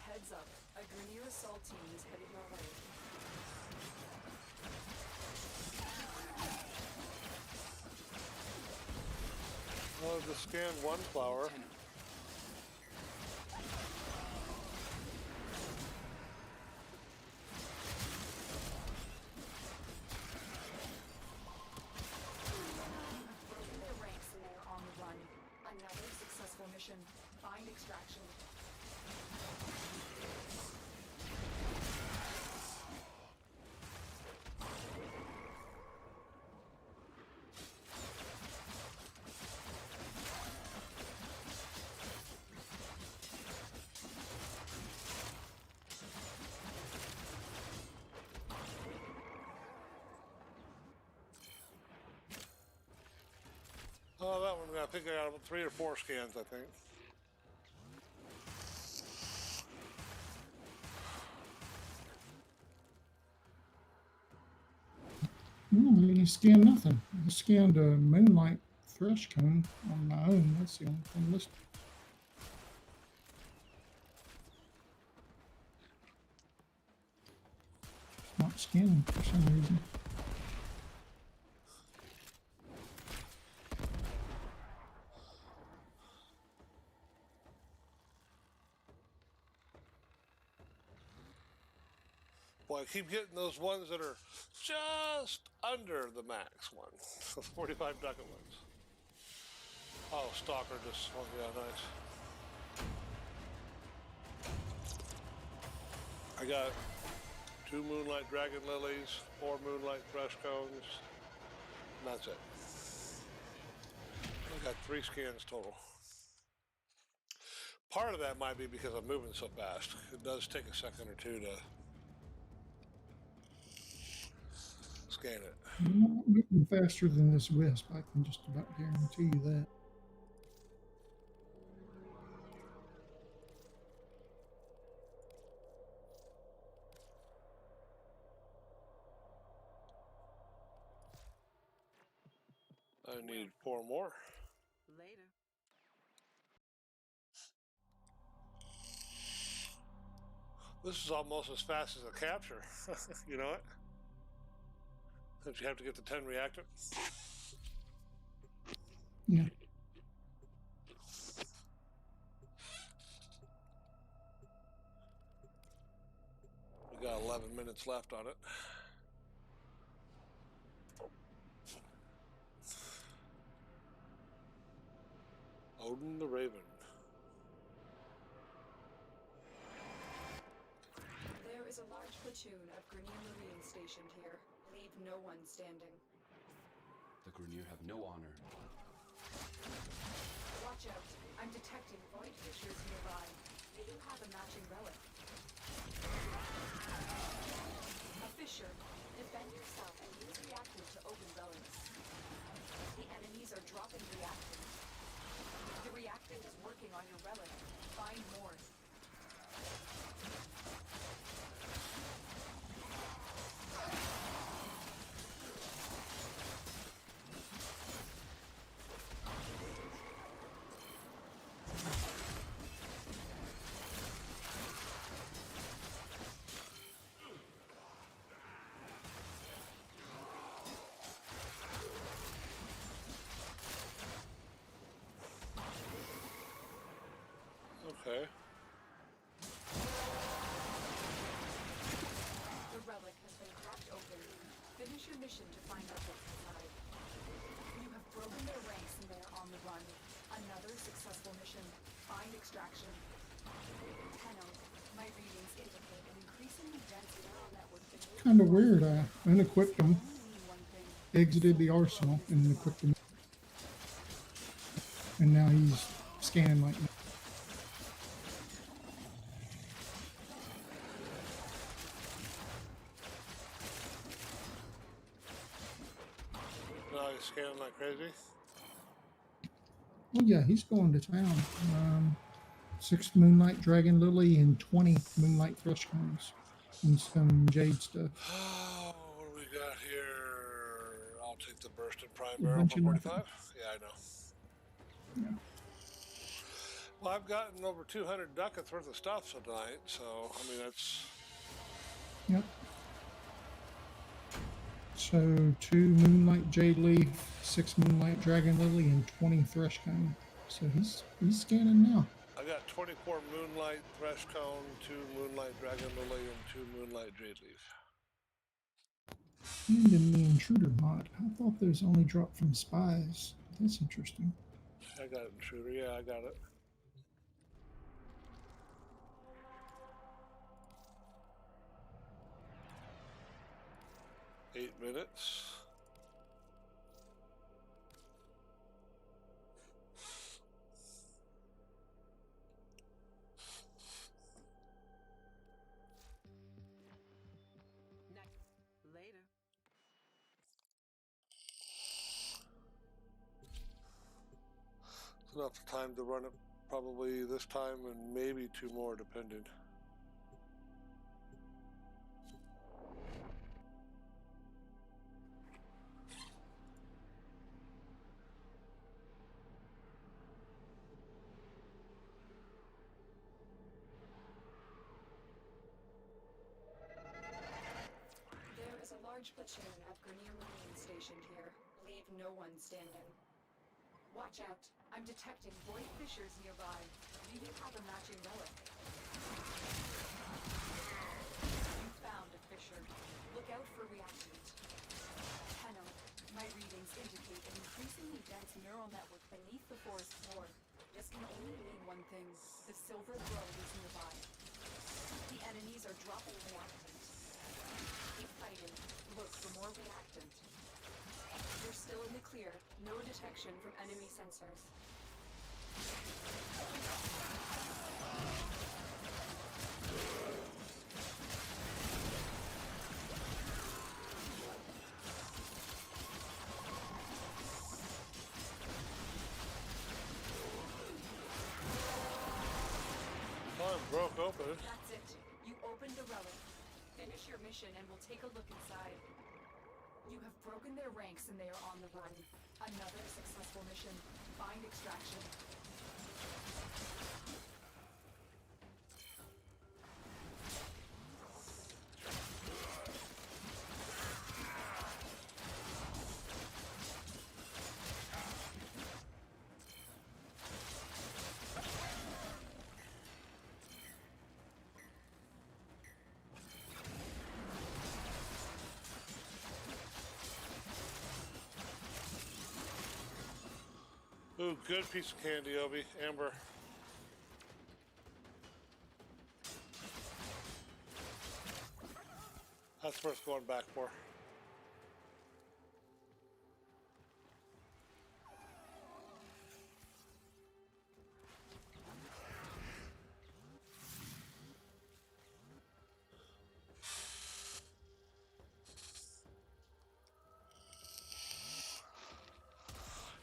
Heads up. A Grenier assault team is headed your way. Well, just scanned one flower. Lieutenant, Broken their ranks and they are on the run. Another successful mission. Find extraction. Oh, that one, I think I got about 3 or 4 scans, I think. No, I didn't scan nothing. I scanned a moonlight thrush cone on my own. That's the only thing listed. Not scanning for some reason. Boy, I keep getting those ones that are just under the max one. Those 45 ducat ones. Oh, Stalker just, oh yeah, nice. I got 2 Moonlight Dragon Lilies, 4 Moonlight Thrush Cones, and that's it. I got 3 scans total. Part of that might be because I'm moving so fast. It does take a second or two to scan it. I'm not moving faster than this wisp. I can just about guarantee you that. I need 4 more. Later. This is almost as fast as a capture. You know what? Don't you have to get the 10 reactor? Yeah. We got 11 minutes left on it. Odin the Raven. There is a large platoon of Grenier Marines stationed here. Leave no one standing. The Grenier have no honor. Watch out. I'm detecting void fissures nearby. Do you have a matching relic? A fissure. Defend yourself and use reactant to open relics. The enemies are dropping reactant. The reactant is working on your relic. Find more. Okay. The relic has been cracked open. Finish your mission to find out what's inside. You have broken their ranks and they're on the run. Another successful mission. Find extraction. Tenno, my readings indicate an increasingly dense neural network. Kind of weird. I unequipped him, Only one thing. exited the arsenal, and then equipped him. And now he's scanning like that. Now he's scanning like crazy. Oh yeah, he's going to town. 6 Moonlight Dragon Lily and 20 Moonlight Thrush Cones and some Jade stuff. Oh, what do we got here? I'll take the Burst and Prime A Barrel bunch for of 45. nothing. Yeah, I know. Yeah. Well, I've gotten over 200 ducats worth of stuff tonight, so I mean that's. Yep. So 2 Moonlight Jade Leaf, 6 Moonlight Dragon Lily, and 20 Thrush Cone. So he's scanning now. I got 24 Moonlight Thresh Cone, 2 Moonlight Dragon Lily, and 2 Moonlight Jade Leaf. And in the Intruder mod, I thought those only dropped from spies. That's interesting. I got it, Intruder. Yeah, I got it. Eight minutes. Later. It's enough time to run it probably this time and maybe 2 more depending. There is a large platoon of Grenier Marines stationed here. Leave no one standing. Watch out. I'm detecting void fissures nearby. Do you have a matching relic? You found a fissure. Look out for reactant. Tenno, my readings indicate an increasingly dense neural network beneath the forest floor. This can only mean one thing. The Silver Grove is nearby. The enemies are dropping reactant. Keep fighting. Look for more reactant. You're still in the clear. No detection from enemy sensors. Time broke open. That's it. You opened the relic. Finish your mission and we'll take a look inside. You have broken their ranks and they are on the run. Another successful mission. Find extraction. Ooh, good piece of candy, Obi. Amber. That's worth going back for.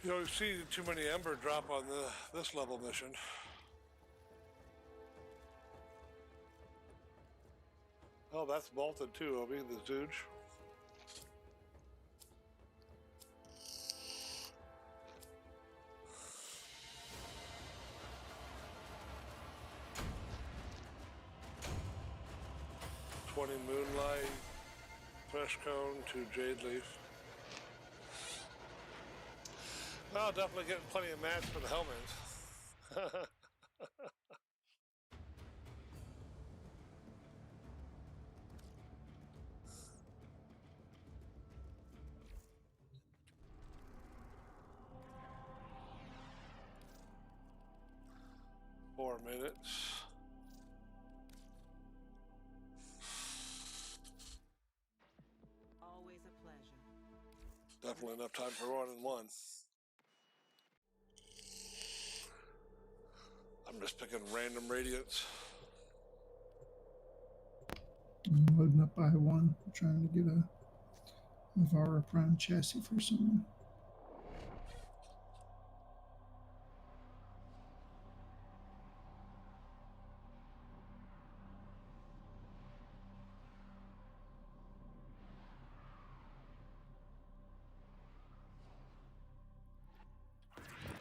You don't see too many Ember drop on this level mission. Oh, that's bolted too, Obi, the Zooge. Moonlight, Fresh Cone to Jade Leaf. Well, definitely getting plenty of mats for the helmets. 4 minutes. Always a pleasure. Definitely enough time for 1 and 1. I'm just picking random radiants. I'm loading up I-1, trying to get a Vara Prime chassis for someone.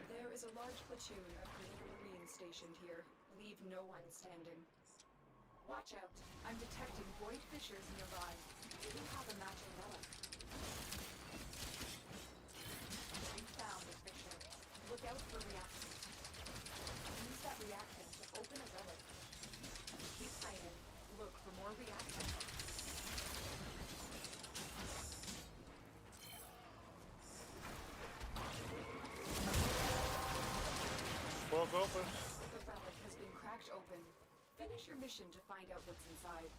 There is a large platoon of Green Marines stationed here. Leave no one standing. Watch out. I'm detecting void fissures nearby. Do you have a matching relic? We found a fissure. Look out for reactant. Use that reactant to open a relic. Keep fighting. Look for more reactant. Broke open. The relic has been cracked open. Finish your mission to find out what's inside.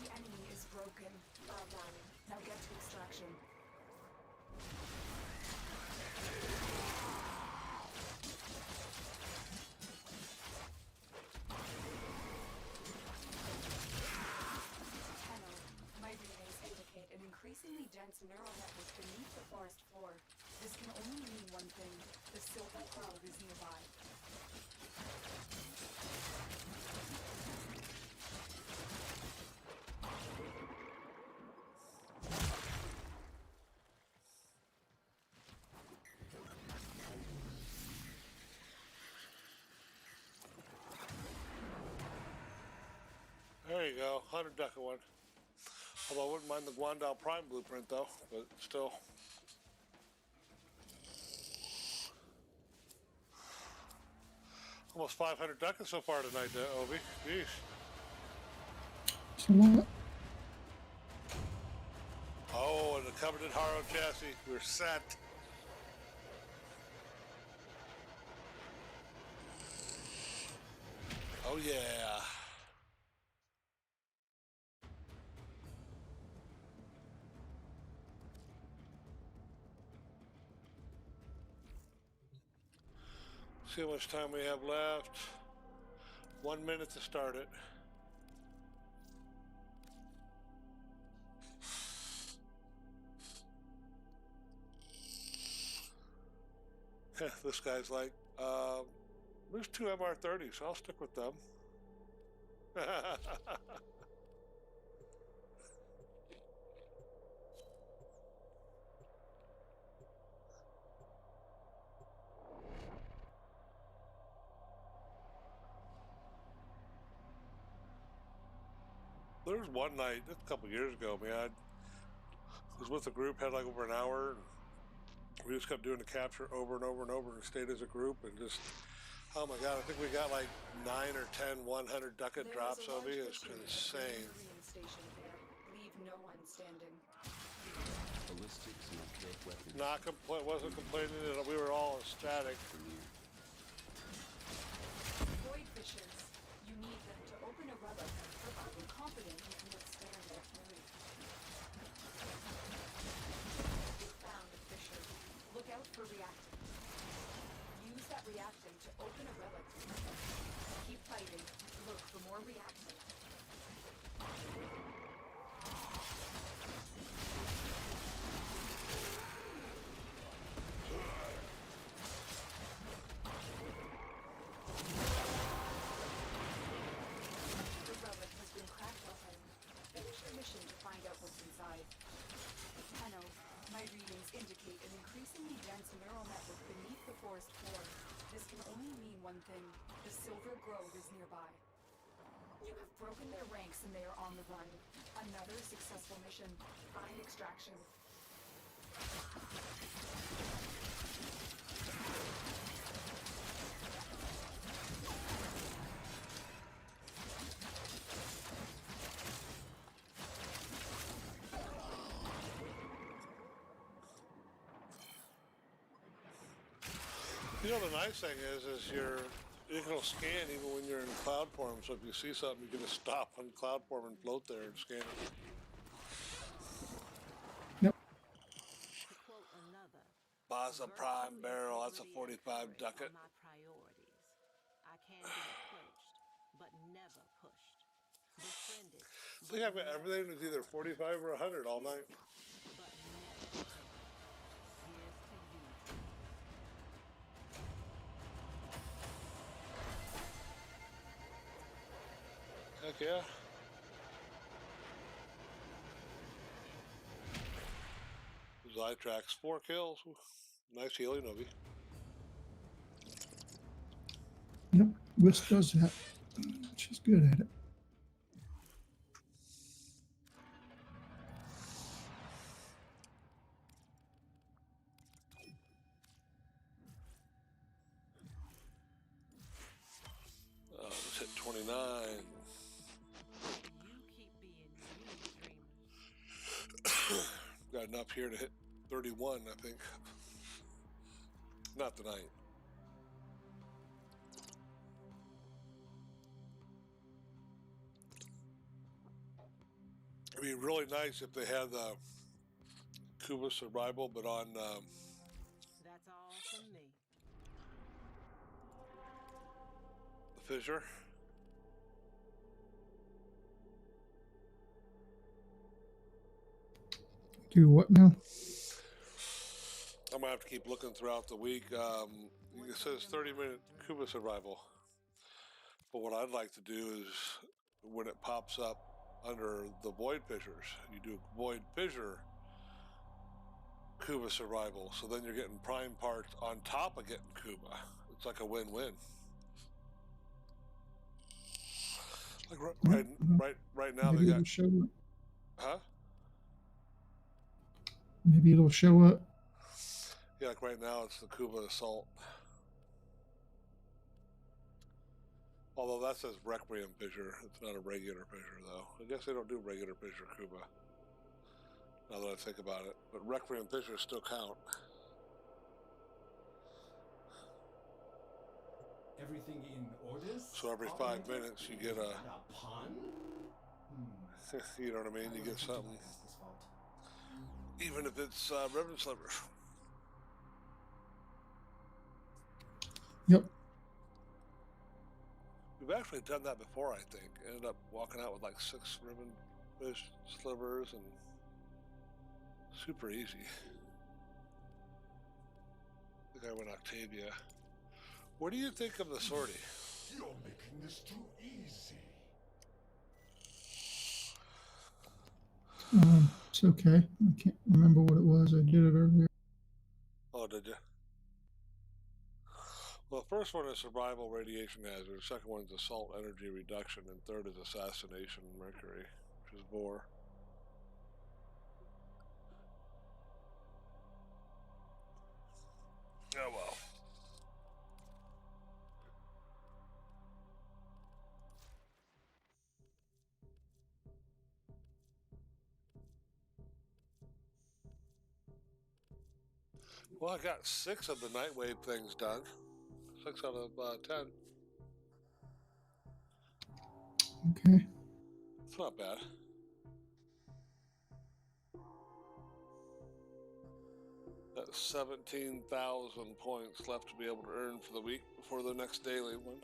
The enemy is broken. Well done. Now get to extraction. My relays indicate an increasingly dense neural network beneath the forest floor. This can only mean one thing. The silver cloud is nearby. There you go, 100 Deca one. Although I wouldn't mind the Guandao Prime blueprint though, but still. Almost 500 Deca so far tonight, Obi. Jeez. It's a lot. Oh, and the coveted Haro chassis. We're set. Oh yeah. See how much time we have left. 1 minute to start it. This guy's like, there's 2 MR30s. I'll stick with them. There was one night, just a couple years ago, man, I was with a group, had like over an hour, and we just kept doing the capture over and over and over and stayed as a group and just, oh my God, I think we got like 9 or 10 100 ducat drops, Obi. It's insane. station there. Leave no one standing. Ballistics and archaic weapons. Wasn't complaining that we were all ecstatic. Premier. Void fissures. You need them to open a relic, but are you confident you can withstand their fury? You found a fissure. Look out for reactants. Use that reactant to open a relic. Keep fighting. Look for more reactants. The relic has been cracked open. Finish your mission to find out what's inside. Tenno, my readings indicate an increasingly dense neural network beneath the forest floor. This can only mean one thing. The Silver Grove is nearby. You have broken their ranks and they are on the run. Another successful mission. Find extraction. You know, the nice thing is you can scan even when you're in cloud form. So if you see something, you can just stop on cloud form and float there and scan it. Yep. To quote another, Baza Prime virtue, Barrel, that's a integrity, 45 and courage ducat. are my priorities. I can be approached, but never pushed. Befriended, I think I've got everything that's either 45 or 100 all night. but never taken. Here's to you. Heck yeah. Zytrax, 4 kills. Oof. Nice healing of you. Yep. Wisp does that. She's good at it. Let's hit 29. You keep being you, dreamers. Got enough here to hit 31, I think. Not tonight. It'd be really nice if they had the Cuba Survival, but on That's all from me. the Fissure. Do what now? I'm gonna have to keep looking throughout the week. It says 30-minute Cuba Survival, but what I'd like to do is when it pops up under the Void Fissures, you do Void Fissure Cuba Survival, so then you're getting prime parts on top of getting Cuba. It's like a win-win. Like right now Maybe they it'll got, show up. huh? Maybe it'll show up. Yeah, like right now it's the Cuba Assault. Although that says Requiem Fissure, it's not a regular fissure though. I guess they don't do regular fissure Cuba. Now that I think about it, but Requiem Fissures still count. Everything in orders? So every 5 operator? minutes you get a, Is that a pun? you know what I mean? You get something, This fault. even if it's Reverend Sliver. Yep. We've actually done that before, I think. Ended up walking out with like 6 ribbon fish slivers and super easy. I think I went Octavia. What do you think of the sortie? You're making this too easy. It's okay. I can't remember what it was. I did it earlier. Oh, did you? Well, the first one is survival radiation hazard. The second one is assault energy reduction, and third is assassination mercury, which is Vor. Oh well. Well, I got 6 of the Nightwave things done. 6 out of 10. Okay. It's not bad. Got 17,000 points left to be able to earn for the week before the next daily one.